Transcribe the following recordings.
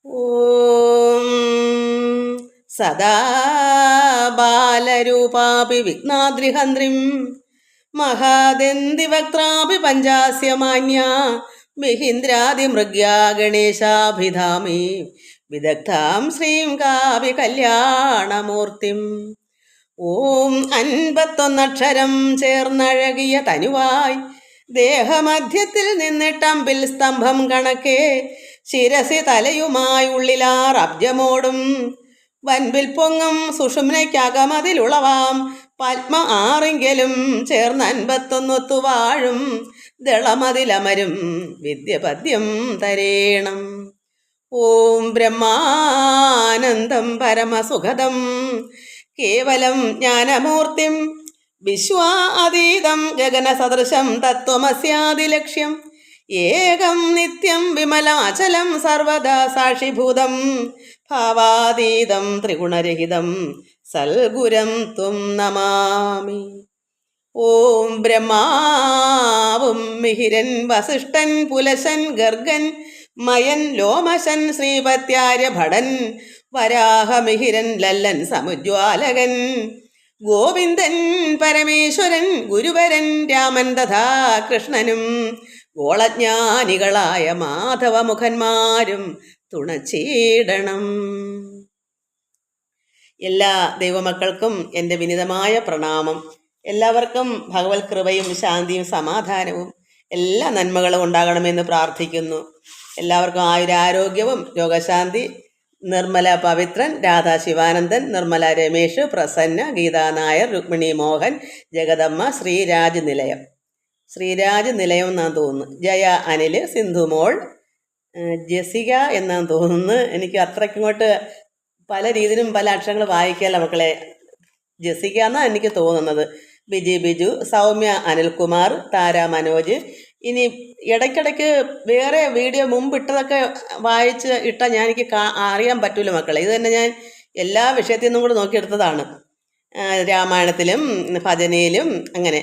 ഓം സദാ ബാലരൂപാപി വിഘ്നാദ്രിഹന്ത്രിം മഹാദന്തിവക്ത്രാപി പഞ്ചാസ്യമാന്യ മിഹിന്ദ്രാദിമൃഗ്യാ ഗണേശാഭിധാമി വിദഗ്ധാം ശ്രീം കാവി കല്യാണമൂർത്തിം. ഓം 51 ചേർന്നഴകിയ തനുവായി ദേഹമധ്യത്തിൽ നിന്നിട്ടമ്പിൽ സ്തംഭം കണക്കെ ശിരസി തലയുമായി ഉള്ളിലാർ അബ്ജമോടും വൻപിൽ പൊങ്ങും സുഷുമ്നയ്ക്കകമതിലുളവാം പത്മ ആറിങ്കലും ചേർന്ന് 51 വാഴും ദളമതിലമരും വിദ്യപദ്യം തരേണം. ഓം ബ്രഹ്മാനന്ദം പരമസുഖദം കേവലം ജ്ഞാനമൂർത്തിം വിശ്വാതീതം ഗഗനസദൃശം തത്വമസ്യാദിലക്ഷ്യം ഏകം നിത്യം വിമലാചലം സർവദാ സാക്ഷിഭൂതം ഭാവാതീതം ത്രിഗുണരഹിതം സൽഗുരം ത്വം നമാമി. ഓം ബ്രഹ്മാവും മിഹിരൻ വസിഷ്ഠൻ പുലശൻ ഗർഗൻ മയൻ ലോമശൻ ശ്രീപത്യാര്യ ഭടൻ വരാഹമിഹിരൻ ലല്ലൻ സമുജ്വാലകൻ ഗോവിന്ദൻ പരമേശ്വരൻ ഗുരുവരൻ രാമൻ തഥാ കൃഷ്ണനും ഗോളജ്ഞാനികളായ മാധവമുഖന്മാരും തുണച്ചീടണം. എല്ലാ ദൈവമക്കൾക്കും എൻ്റെ വിനിതമായ പ്രണാമം. എല്ലാവർക്കും ഭഗവത് കൃപയും ശാന്തിയും സമാധാനവും എല്ലാ നന്മകളും ഉണ്ടാകണമെന്ന് പ്രാർത്ഥിക്കുന്നു. എല്ലാവർക്കും ആയുരാരോഗ്യവും രോഗശാന്തി. നിർമ്മല പവിത്രൻ, രാധാ ശിവാനന്ദൻ, നിർമ്മല രമേശ്, പ്രസന്ന, ഗീതാ നായർ, രുക്മിണി മോഹൻ, ജഗദമ്മ, ശ്രീരാജ് നിലയം എന്നാണ് തോന്നുന്നു. ജയ അനിൽ, സിന്ധുമോൾ, ജെസിക എന്നാണ് തോന്നുന്നു. എനിക്ക് അത്രയ്ക്കിങ്ങോട്ട് പല രീതിയിലും പല അക്ഷരങ്ങൾ വായിക്കാമല്ലോ മക്കളെ. ജെസിക എന്നാണ് എനിക്ക് തോന്നുന്നത്. ബിജു, സൗമ്യ അനിൽകുമാർ, താര മനോജ്. ഇനി ഇടയ്ക്കിടയ്ക്ക് വേറെ വീഡിയോ മുമ്പ് ഇട്ടതൊക്കെ വായിച്ച് ഇട്ടാൽ എനിക്ക് അറിയാൻ പറ്റൂല മക്കളെ. ഇത് തന്നെ ഞാൻ എല്ലാ വിഷയത്തിൽ നിന്നും കൂടെ നോക്കിയെടുത്തതാണ്. രാമായണത്തിലും ഭജനയിലും അങ്ങനെ.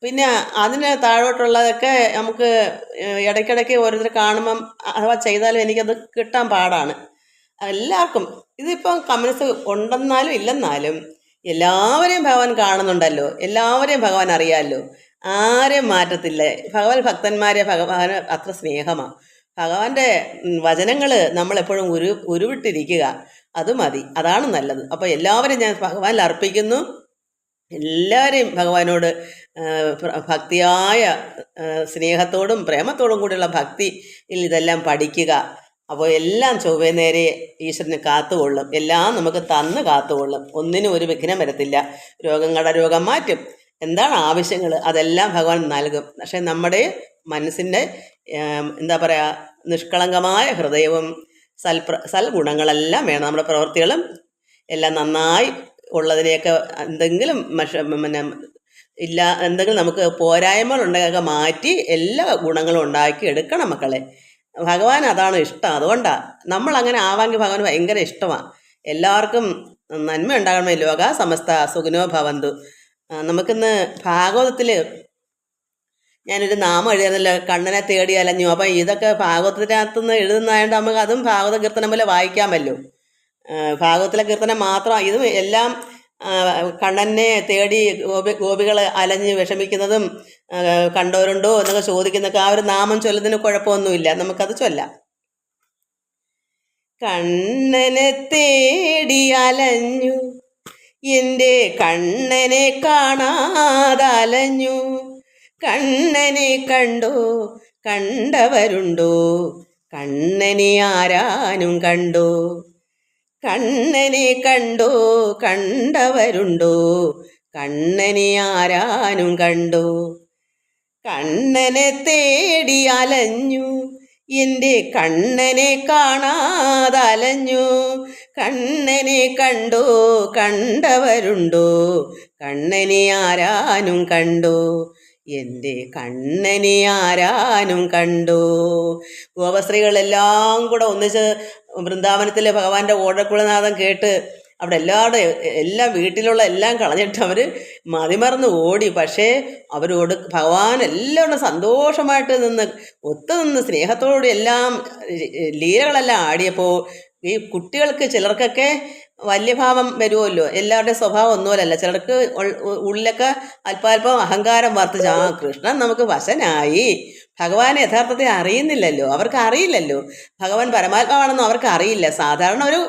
പിന്നെ അതിന് താഴോട്ടുള്ളതൊക്കെ നമുക്ക് ഇടയ്ക്കിടയ്ക്ക് ഓരോരുത്തർ കാണുമ്പം അഥവാ ചെയ്താലും എനിക്കത് കിട്ടാൻ പാടാണ്. എല്ലാവർക്കും ഇതിപ്പം കമ്മ്യൂണിസ്റ്റ് ഉണ്ടെന്നാലും ഇല്ലെന്നാലും എല്ലാവരെയും ഭഗവാൻ കാണുന്നുണ്ടല്ലോ, എല്ലാവരെയും ഭഗവാൻ അറിയാമല്ലോ, ആരെയും മാറ്റത്തില്ല. ഭഗവാൻ ഭക്തന്മാരെ ഭഗവാന് അത്ര സ്നേഹമാണ്. ഭഗവാന്റെ വചനങ്ങൾ നമ്മളെപ്പോഴും ഉരുവിട്ടിരിക്കുക, അത് മതി, അതാണ് നല്ലത്. അപ്പോൾ എല്ലാവരെയും ഞാൻ ഭഗവാനിൽ അർപ്പിക്കുന്നു. എല്ലാവരെയും ഭഗവാനോട് ഭക്തിയായ സ്നേഹത്തോടും പ്രേമത്തോടും കൂടിയുള്ള ഭക്തിയിൽ ഇതെല്ലാം പഠിക്കുക. അപ്പോൾ എല്ലാം ചൊവ്വേ നേരെ ഈശ്വരന് കാത്തുകൊള്ളും, എല്ലാം നമുക്ക് തന്ന് കാത്തുകൊള്ളും. ഒന്നിനും ഒരു വിഘ്നം വരത്തില്ല. രോഗങ്ങളുടെ രോഗം മാറ്റും. എന്താണ് ആവശ്യങ്ങൾ അതെല്ലാം ഭഗവാൻ നൽകും. പക്ഷെ നമ്മുടെ മനസ്സിൻ്റെ എന്താ പറയുക, നിഷ്കളങ്കമായ ഹൃദയവും സൽഗുണങ്ങളെല്ലാം വേണം. നമ്മുടെ പ്രവൃത്തികളും എല്ലാം നന്നായി ഉള്ളതിനെയൊക്കെ എന്തെങ്കിലും എന്തെങ്കിലും നമുക്ക് പോരായ്മകളുണ്ടെങ്കിൽ മാറ്റി എല്ലാ ഗുണങ്ങളും ഉണ്ടാക്കി എടുക്കണം മക്കളെ. ഭഗവാൻ അതാണ് ഇഷ്ടം. അതുകൊണ്ടാണ് നമ്മളങ്ങനെ ആവാമെങ്കിൽ ഭഗവാൻ ഭയങ്കര ഇഷ്ടമാണ്. എല്ലാവർക്കും നന്മ ഉണ്ടാകണമേ. ലോക സമസ്ത സുഖിനോ ഭവന്തു. നമുക്കിന്ന് ഭാഗവതത്തിൽ ഞാനൊരു നാമം എഴുതിയിരുന്നല്ലോ, കണ്ണനെ തേടി അലഞ്ഞു. അപ്പം ഇതൊക്കെ ഭാഗവതത്തിനകത്തുനിന്ന് എഴുതുന്നതായതുകൊണ്ട് നമുക്ക് അതും ഭാഗവത കീർത്തനം പോലെ വായിക്കാമല്ലോ. ഭാഗവത്തിലെ കീർത്തനം മാത്രം ഇതും എല്ലാം കണ്ണനെ തേടി ഗോപികൾ അലഞ്ഞ് വിഷമിക്കുന്നതും കണ്ടവരുണ്ടോ എന്നൊക്കെ ചോദിക്കുന്നൊക്കെ ആ ഒരു നാമം ചൊല്ലുന്നതിന് കുഴപ്പമൊന്നുമില്ല, നമുക്കത് ചൊല്ലാം. കണ്ണനെ തേടി അലഞ്ഞു എൻ്റെ കണ്ണനെ കാണാതലഞ്ഞു, കണ്ണനെ കണ്ടോ കണ്ടവരുണ്ടോ, കണ്ണനെ ആരാനും കണ്ടോ, കണ്ണനെ കണ്ടോ കണ്ടവരുണ്ടോ, കണ്ണനെ ആരാനും കണ്ടോ. കണ്ണനെ തേടി അലഞ്ഞു എൻ്റെ കണ്ണനെ കാണാതലഞ്ഞു, കണ്ണനെ കണ്ടോ കണ്ടവരുണ്ടോ, കണ്ണനെ ആരാനും കണ്ടോ, എൻ്റെ കണ്ണനെ ആരാനും കണ്ടോ. ഗോപസ്ത്രീകളെല്ലാം കൂടെ ഒന്നിച്ച് വൃന്ദാവനത്തിലെ ഭഗവാന്റെ ഓടക്കുളനാദം കേട്ട് അവിടെ എല്ലാവരുടെ എല്ലാം വീട്ടിലുള്ള എല്ലാം കളഞ്ഞിട്ട് അവർ മതിമറന്ന് ഓടി. പക്ഷേ അവരോട് ഭഗവാൻ എല്ലാവരും സന്തോഷമായിട്ട് നിന്ന് ഒത്തുനിന്ന് സ്നേഹത്തോടെ എല്ലാം ലീലകളെല്ലാം ആടിയപ്പോൾ ഈ കുട്ടികൾക്ക് ചിലർക്കൊക്കെ വലിയ ഭാവം വരുമല്ലോ, എല്ലാവരുടെയും സ്വഭാവം ഒന്നുമല്ലല്ലോ. ചിലർക്ക് ഉള്ളിലൊക്കെ അല്പാൽപ്പം അഹങ്കാരം വർദ്ധിച്ച് കൃഷ്ണൻ നമുക്ക് വശനായി. ഭഗവാനെ യഥാർത്ഥത്തിൽ അറിയുന്നില്ലല്ലോ, അവർക്ക് അറിയില്ലല്ലോ ഭഗവാൻ പരമാത്മാവാണെന്ന് അവർക്ക് അറിയില്ല. സാധാരണ ഒരു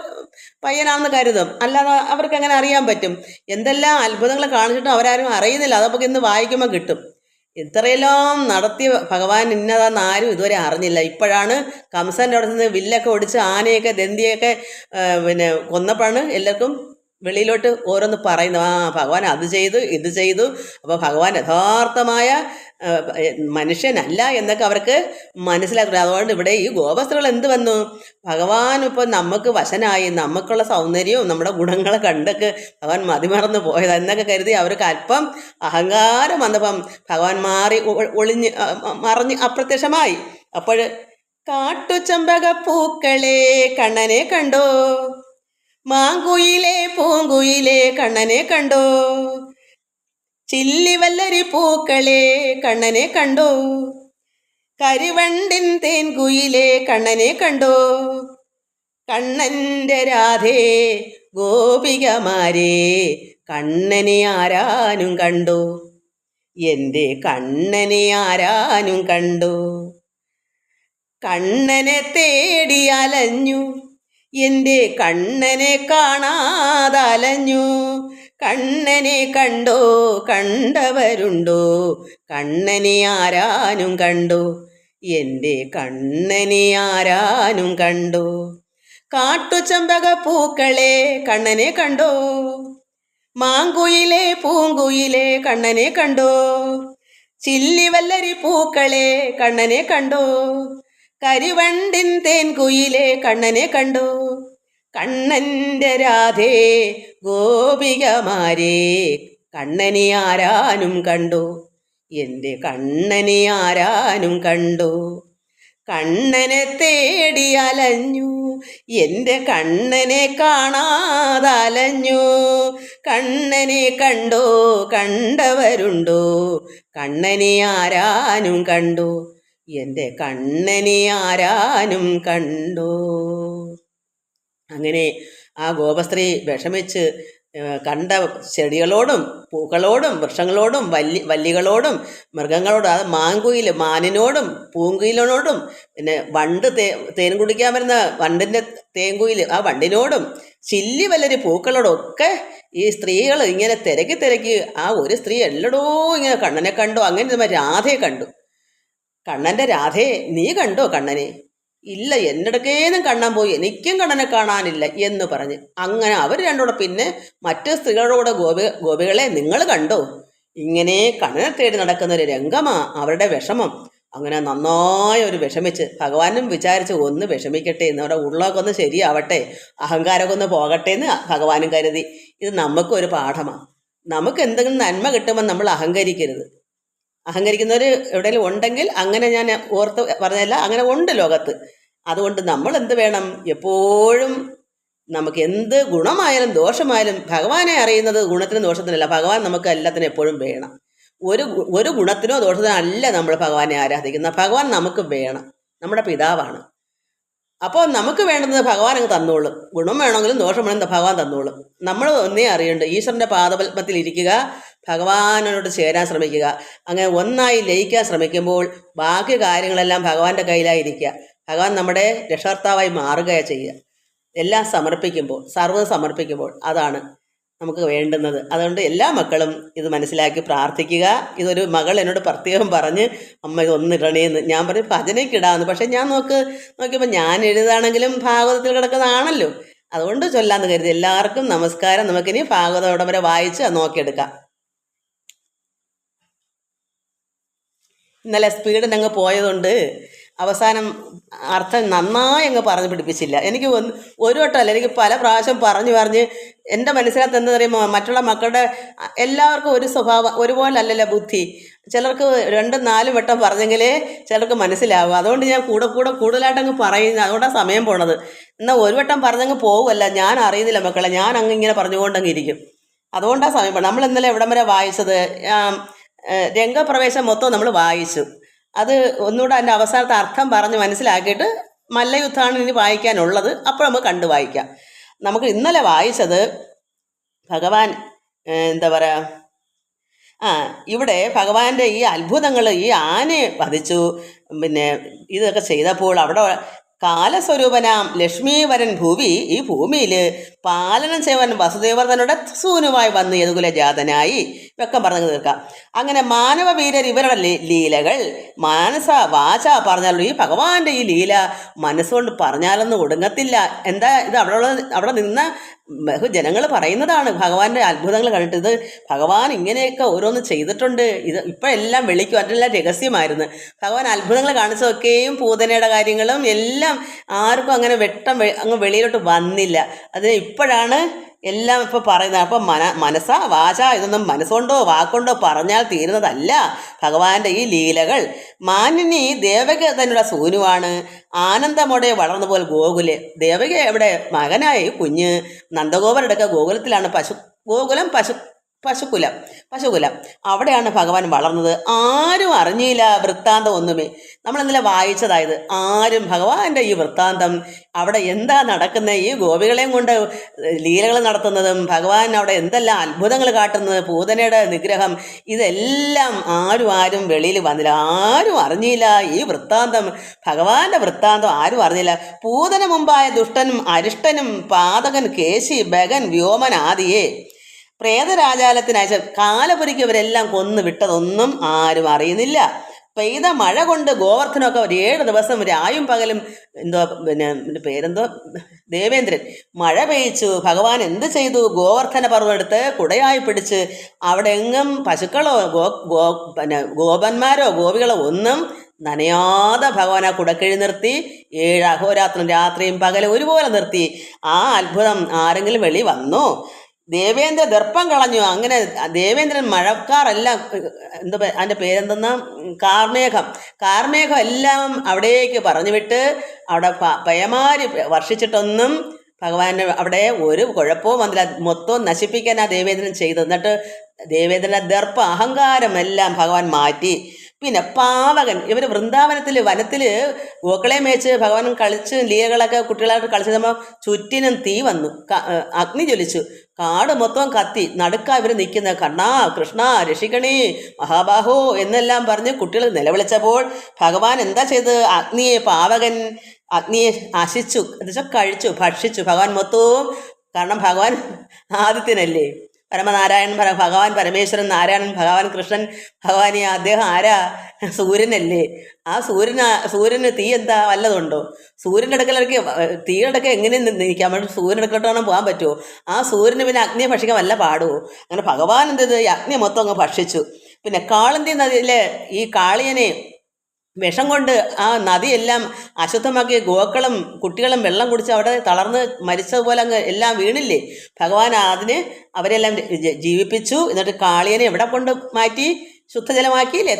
പയ്യനാണെന്ന് കരുതും, അല്ലാതെ അവർക്ക് എങ്ങനെ അറിയാൻ പറ്റും? എന്തെല്ലാം അത്ഭുതങ്ങൾ കാണിച്ചിട്ടും അവരാരും അറിയുന്നില്ല. അതൊക്കെ ഇന്ന് വായിക്കുമ്പോൾ കിട്ടും. ഇത്രയെല്ലാം നടത്തിയ ഭഗവാൻ ഇന്നതാന്ന് ആരും ഇതുവരെ അറിഞ്ഞില്ല. ഇപ്പോഴാണ് കംസൻ്റെ അവിടെ നിന്ന് വില്ലൊക്കെ ഒടിച്ച് ആനയൊക്കെ ദന്തിയൊക്കെ കൊന്നപ്പോഴാണ് എല്ലാവർക്കും വെളിയിലോട്ട് ഓരോന്ന് പറയുന്നു. ഭഗവാൻ അത് ചെയ്തു ഇത് ചെയ്തു. അപ്പോൾ ഭഗവാൻ യഥാർത്ഥമായ മനുഷ്യനല്ല എന്നൊക്കെ അവർക്ക് മനസ്സിലാക്കുക. അതുകൊണ്ട് ഇവിടെ ഈ ഗോപസ്ത്രീകൾ എന്ത് വന്നു? ഭഗവാൻ ഇപ്പോൾ നമുക്ക് വശനായി, നമുക്കുള്ള സൗന്ദര്യവും നമ്മുടെ ഗുണങ്ങളെ കണ്ടൊക്കെ ഭഗവാൻ മതിമറന്ന് പോയത് എന്നൊക്കെ കരുതി അവർക്ക് അല്പം അഹങ്കാരം വന്നപ്പം ഭഗവാൻ മറിഞ്ഞ് അപ്രത്യക്ഷമായി. അപ്പോൾ കാട്ടുചെമ്പക പൂക്കളെ കണ്ണനെ കണ്ടോ, മാങ്കുയിലെ പൂങ്കുയിലെ കണ്ണനെ കണ്ടോ, ചില്ലിവല്ലരി പൂക്കളെ കണ്ണനെ കണ്ടോ, കരിവണ്ടിൻ തേൻകുയിലെ കണ്ണനെ കണ്ടോ, കണ്ണൻ്റെ രാധേ ഗോപികമാരെ കണ്ണനെ ആരാനും കണ്ടോ, എൻ്റെ കണ്ണനെ ആരാനും കണ്ടോ, കണ്ണനെ തേടി അലഞ്ഞു എൻ്റെ കണ്ണനെ കാണാതലഞ്ഞു, കണ്ണനെ കണ്ടോ കണ്ടവരുണ്ടോ, കണ്ണനെ ആരാനും കണ്ടോ, എൻ്റെ കണ്ണനെ ആരാനും കണ്ടോ, കാട്ടുചെമ്പക പൂക്കളെ കണ്ണനെ കണ്ടോ, മാങ്കുയിലെ പൂങ്കുയിലെ കണ്ണനെ കണ്ടോ, ചില്ലിവല്ലരി പൂക്കളെ കണ്ണനെ കണ്ടോ, കരിവണ്ടിൻ തേൻകുയിലെ കണ്ണനെ കണ്ടോ, കണ്ണൻ്റെ രാധേ ഗോപികമാരെ കണ്ണനെ ആരാനും കണ്ടോ, എൻ്റെ കണ്ണനെ ആരാനും കണ്ടോ, കണ്ണനെ തേടി അലഞ്ഞു എൻ്റെ കണ്ണനെ കാണാതലഞ്ഞു, കണ്ണനെ കണ്ടോ കണ്ടവരുണ്ടോ, കണ്ണനെ ആരാനും കണ്ടോ, എൻ്റെ കണ്ണനെ ആരാനും കണ്ടോ. അങ്ങനെ ആ ഗോപസ്ത്രീ വിഷമിച്ച് കണ്ട ചെടികളോടും പൂക്കളോടും വൃക്ഷങ്ങളോടും വല്ലികളോടും മൃഗങ്ങളോടും, അത് മാങ്കുയിൽ മാനിനോടും പൂങ്കുയിലിനോടും പിന്നെ വണ്ട് തേൻ കുടിക്കാൻ വരുന്ന വണ്ടിൻ്റെ തേൻകുയിൽ ആ വണ്ടിനോടും ചില്ലി വല്ലരി പൂക്കളോടും ഒക്കെ ഈ സ്ത്രീകൾ ഇങ്ങനെ തിരക്കി ആ ഒരു സ്ത്രീ എല്ലടോ ഇങ്ങനെ കണ്ണനെ കണ്ടു. അങ്ങനെ രാധയെ കണ്ടു. കണ്ണൻ്റെ രാധേ നീ കണ്ടോ കണ്ണനെ? ഇല്ല, എന്നിടക്കേന്നും കാണാൻ പോയി, എനിക്കും കണ്ണനെ കാണാനില്ല എന്ന് പറഞ്ഞ് അങ്ങനെ അവർ രണ്ടോടെ പിന്നെ മറ്റ് സ്ത്രീകളോട് ഗോപികളെ നിങ്ങൾ കണ്ടോ? ഇങ്ങനെ കണ്ണനെ തേടി നടക്കുന്ന ഒരു രംഗമാ അവരുടെ വിഷമം. അങ്ങനെ നന്നായി ഒരു വിഷമിച്ച് ഭഗവാനും വിചാരിച്ച് ഒന്ന് വിഷമിക്കട്ടെ എന്ന്, അവിടെ ഉള്ളൊക്കെ ഒന്ന് ശരിയാവട്ടെ, അഹങ്കാരമൊക്കെ ഒന്ന് പോകട്ടെ എന്ന് ഭഗവാനും കരുതി. ഇത് നമുക്കൊരു പാഠമാണ്. നമുക്ക് എന്തെങ്കിലും നന്മ കിട്ടുമ്പോൾ നമ്മൾ അഹങ്കരിക്കരുത്. അഹങ്കരിക്കുന്നവർ എവിടെയെങ്കിലും ഉണ്ടെങ്കിൽ അങ്ങനെ ഞാൻ ഓർത്ത് പറഞ്ഞല്ല, അങ്ങനെ ഉണ്ട് ലോകത്ത്. അതുകൊണ്ട് നമ്മൾ എന്ത് വേണം? എപ്പോഴും നമുക്ക് എന്ത് ഗുണമായാലും ദോഷമായാലും ഭഗവാനെ അറിയുന്നത് ഗുണത്തിനും ദോഷത്തിനല്ല. ഭഗവാൻ നമുക്ക് എല്ലാത്തിനും എപ്പോഴും വേണം. ഒരു ഗുണത്തിനോ ദോഷത്തിനോ അല്ല നമ്മൾ ഭഗവാനെ ആരാധിക്കുന്നത്. ഭഗവാൻ നമുക്ക് വേണം, നമ്മുടെ പിതാവാണ്. അപ്പോൾ നമുക്ക് വേണ്ടുന്നത് ഭഗവാൻ അങ്ങ് തന്നോളും. ഗുണം വേണമെങ്കിലും ദോഷം വേണമെങ്കിൽ ഭഗവാൻ തന്നോളും. നമ്മൾ ഒന്നേ അറിയണ്ട്, ഈശ്വരൻ്റെ പാദപത്മത്തിൽ ഇരിക്കുക, ഭഗവാനോട് ചേരാൻ ശ്രമിക്കുക. അങ്ങനെ ഒന്നായി ലയിക്കാൻ ശ്രമിക്കുമ്പോൾ ബാക്കി കാര്യങ്ങളെല്ലാം ഭഗവാന്റെ കയ്യിലായിരിക്കുക. ഭഗവാൻ നമ്മുടെ രക്ഷകർത്താവായി മാറുകയാണ് ചെയ്യുക. എല്ലാം സമർപ്പിക്കുമ്പോൾ, സർവ്വം സമർപ്പിക്കുമ്പോൾ അതാണ് നമുക്ക് വേണ്ടുന്നത്. അതുകൊണ്ട് എല്ലാ മക്കളും ഇത് മനസ്സിലാക്കി പ്രാർത്ഥിക്കുക. ഇതൊരു മകൾ എന്നോട് പ്രത്യേകം പറഞ്ഞ് അമ്മ ഇതൊന്നിടണേന്ന്. ഞാൻ പറയും ഭജനയ്ക്കിടാമെന്ന്. പക്ഷെ ഞാൻ നോക്കിയപ്പോൾ ഞാൻ എഴുതാണെങ്കിലും ഭാഗവതത്തിൽ കിടക്കുന്നതാണല്ലോ, അതുകൊണ്ട് ചൊല്ലാന്ന് കരുതി. എല്ലാവർക്കും നമസ്കാരം. നമുക്കിനി ഭാഗവതം ഇവിടം വരെ വായിച്ച് നോക്കിയെടുക്കാം. ഇന്നലെ സ്പീഡിനങ്ങ് പോയതുകൊണ്ട് അവസാനം അർത്ഥം നന്നായി അങ്ങ് പറഞ്ഞു പിടിപ്പിച്ചില്ല. എനിക്ക് ഒരു വട്ടമല്ല, എനിക്ക് പല പ്രാവശ്യം പറഞ്ഞ് എൻ്റെ മനസ്സിനകത്ത് എന്താ പറയുമ്പോൾ മറ്റുള്ള മക്കളുടെ എല്ലാവർക്കും ഒരു സ്വഭാവം ഒരുപോലെ അല്ലല്ലോ ബുദ്ധി. ചിലർക്ക് 2-4 വട്ടം പറഞ്ഞെങ്കിലേ ചിലർക്ക് മനസ്സിലാവും. അതുകൊണ്ട് ഞാൻ കൂടുതലായിട്ട് അങ്ങ് പറയുന്നത്, അതുകൊണ്ടാണ് സമയം പോണത്. എന്നാൽ ഒരു വട്ടം പറഞ്ഞങ്ങ് പോകുമല്ല, ഞാൻ അറിയുന്നില്ല മക്കളെ, ഞാൻ അങ്ങ് ഇങ്ങനെ പറഞ്ഞുകൊണ്ടങ്ങ് ഇരിക്കും. അതുകൊണ്ടാണ് സമയം പോണത്. നമ്മൾ ഇന്നലെ എവിടം വരെ വായിച്ചത്? രംഗപ്രവേശം മൊത്തം നമ്മൾ വായിച്ചു. അത് ഒന്നുകൂടെ അതിൻ്റെ അവസാനത്തെ അർത്ഥം പറഞ്ഞ് മനസ്സിലാക്കിയിട്ട് മല്ലയുദ്ധമാണ് ഇനി വായിക്കാനുള്ളത്. അപ്പോൾ നമുക്ക് കണ്ടു വായിക്കാം. നമുക്ക് ഇന്നലെ വായിച്ചത് ഭഗവാൻ എന്താ പറയുക, ഇവിടെ ഭഗവാന്റെ ഈ അത്ഭുതങ്ങൾ, ഈ ആനയെ വധിച്ചു, പിന്നെ ഇതൊക്കെ ചെയ്തപ്പോൾ അവിടെ കാലസ്വരൂപനാം ലക്ഷ്മീവരൻ ഭൂവി, ഈ ഭൂമിയിൽ പാലനം ചെയ്യുവാൻ വസുദേവർദ്ധനുടെ സൂനുവായി വന്ന് യദുകുലജാതനായി ഇതൊക്കെ പറഞ്ഞു തീർക്കാം. അങ്ങനെ മാനവവീരർ ഇവരുടെ ലീലകൾ മാനസ വാച പറഞ്ഞാലും ഈ ഭഗവാന്റെ ഈ ലീല മനസ്സുകൊണ്ട് പറഞ്ഞാലൊന്നും ഒടുങ്ങത്തില്ല. എന്താ ഇത് അവിടെ നിന്ന ജനങ്ങൾ പറയുന്നതാണ് ഭഗവാന്റെ അത്ഭുതങ്ങൾ കണ്ടിട്ട്. ഇത് ഭഗവാൻ ഇങ്ങനെയൊക്കെ ഓരോന്ന് ചെയ്തിട്ടുണ്ട്, ഇത് ഇപ്പോഴെല്ലാം വെളിക്കും, അതെല്ലാം രഹസ്യമായിരുന്നു. ഭഗവാൻ അത്ഭുതങ്ങൾ കാണിച്ചതൊക്കെയും പൂതനയുടെ കാര്യങ്ങളും എല്ലാം ആർക്കും അങ്ങനെ അങ്ങ് വെളിയിലോട്ട് വന്നില്ല. അതിന് ഇപ്പോഴാണ് എല്ലാം ഇപ്പോൾ പറയുന്നത്. അപ്പം മനസ്സാ വാച ഇതൊന്നും മനസ്സുകൊണ്ടോ വാക്കൊണ്ടോ പറഞ്ഞാൽ തീരുന്നതല്ല ഭഗവാന്റെ ഈ ലീലകൾ. മാനിനി ദേവക തന്നെയുള്ള സൂനുവാണ്, ആനന്ദമോടെ വളർന്നു പോൽ ഗോകുലെ. ദേവക എവിടെ? മകനായി കുഞ്ഞ് നന്ദഗോപരുടെ ഗോകുലത്തിലാണ്. പശുകുലം അവിടെയാണ് ഭഗവാൻ വളർന്നത്. ആരും അറിഞ്ഞില്ല വൃത്താന്തം ഒന്നുമേ. നമ്മൾ ഇന്നലെ വായിച്ചതായത് ആരും ഭഗവാന്റെ ഈ വൃത്താന്തം, അവിടെ എന്താ നടക്കുന്നത്, ഈ ഗോപികളെയും കൊണ്ട് ലീലകൾ നടത്തുന്നതും ഭഗവാൻ അവിടെ എന്തെല്ലാം അത്ഭുതങ്ങൾ കാട്ടുന്നത്, പൂതനയുടെ നിഗ്രഹം, ഇതെല്ലാം ആരും വെളിയിൽ വന്നില്ല. ആരും അറിഞ്ഞില്ല ഈ വൃത്താന്തം, ഭഗവാന്റെ വൃത്താന്തം ആരും അറിഞ്ഞില്ല. പൂതന മുമ്പായ ദുഷ്ടനും അരിഷ്ടനും പാതകൻ കേശി ബഗൻ വ്യോമൻ ആദിയെ പ്രേതരാജാലത്തിനയച്ച കാലപുരിക്ക് ഇവരെല്ലാം കൊന്നു വിട്ടതൊന്നും ആരും അറിയുന്നില്ല. പെയ്ത മഴ കൊണ്ട് ഗോവർദ്ധനൊക്കെ 7 ദിവസം രായും പകലും പേരെന്തോ ദേവേന്ദ്രൻ മഴ പെയ്ച്ചു. ഭഗവാൻ എന്ത് ചെയ്തു? ഗോവർദ്ധന പർവ്വം എടുത്ത് കുടയായി പിടിച്ച് അവിടെ എങ്ങും പശുക്കളോ ഗോപന്മാരോ ഗോപികളോ ഒന്നും നനയാതെ ഭഗവാൻ ആ കുടക്കിഴി നിർത്തി 7 അഹോരാത്രം രാത്രിയും പകലും ഒരുപോലെ നിർത്തി. ആ അത്ഭുതം ആരെങ്കിലും വെളി വന്നോ? ദേവേന്ദ്ര ദർപ്പം കളഞ്ഞു. അങ്ങനെ ദേവേന്ദ്രൻ മഴക്കാറെല്ലാം അതിൻ്റെ പേരെന്തെന്നാ കാർമേഘം എല്ലാം അവിടേക്ക് പറഞ്ഞു വിട്ട് അവിടെ പയമാരി വർഷിച്ചിട്ടൊന്നും ഭഗവാന്റെ അവിടെ ഒരു കുഴപ്പവും വന്നില്ല. മൊത്തവും നശിപ്പിക്കാൻ ആ ദേവേന്ദ്രൻ ചെയ്തു. എന്നിട്ട് ദേവേന്ദ്രൻ്റെ ദർപ്പ അഹങ്കാരം എല്ലാം ഭഗവാൻ മാറ്റി. പിന്നെ പാവകൻ, ഇവർ വൃന്ദാവനത്തിൽ വനത്തിൽ ഗോക്കളെ മേച്ച് ഭഗവാൻ കളിച്ച് ലീലകളൊക്കെ കുട്ടികളായിട്ട് കളിച്ചപ്പോൾ ചുറ്റിനും തീ വന്നു, അഗ്നി ജ്വലിച്ചു, കാട് മൊത്തം കത്തി. നടുക്ക ഇവർ നിൽക്കുന്ന കണ്ണാ കൃഷ്ണ രക്ഷിക്കണേ മഹാബാഹോ എന്നെല്ലാം പറഞ്ഞ് കുട്ടികൾ നിലവിളിച്ചപ്പോൾ ഭഗവാൻ എന്താ ചെയ്ത്? പാവകൻ അഗ്നിയെ ആശിച്ചു, എന്നുവെച്ചാൽ കഴിച്ചു, ഭക്ഷിച്ചു. ഭഗവാൻ മൊത്തവും, കാരണം ഭഗവാൻ ആദിത്യനല്ലേ, പരമനാരായണൻ, ഭഗവാൻ പരമേശ്വരൻ, നാരായണൻ, ഭഗവാൻ കൃഷ്ണൻ, ഭഗവാൻ അദ്ദേഹം ആരാ? സൂര്യനല്ലേ. ആ സൂര്യന് തീ എന്താ വല്ലതുണ്ടോ? സൂര്യൻ്റെ അടുക്കലൊക്കെ തീയുടെ എങ്ങനെ നിൽക്കാം? നമ്മൾ സൂര്യൻ്റെ അടുക്കലോട്ടാണ് പോകാൻ പറ്റുമോ? ആ സൂര്യന് പിന്നെ അഗ്നിയെ ഭക്ഷിക്കാൻ വല്ല പാടുമോ? അങ്ങനെ ഭഗവാൻ എന്ത് ഈ അഗ്നി മൊത്തം അങ്ങ് ഭക്ഷിച്ചു. പിന്നെ കാളന്തി നദിയിലെ ഈ കാളിയനെ വിഷം കൊണ്ട് ആ നദിയെല്ലാം അശുദ്ധമാക്കി ഗോക്കളും കുട്ടികളും വെള്ളം കുടിച്ച് അവിടെ തളർന്ന് മരിച്ചതുപോലെ അങ്ങ് എല്ലാം വീണില്ലേ. ഭഗവാൻ അതിന് അവരെല്ലാം ജീവിപ്പിച്ചു. എന്നിട്ട് കാളിയനെ എവിടെ കൊണ്ട് മാറ്റി? ശുദ്ധജലമാക്കിയില്ലേ,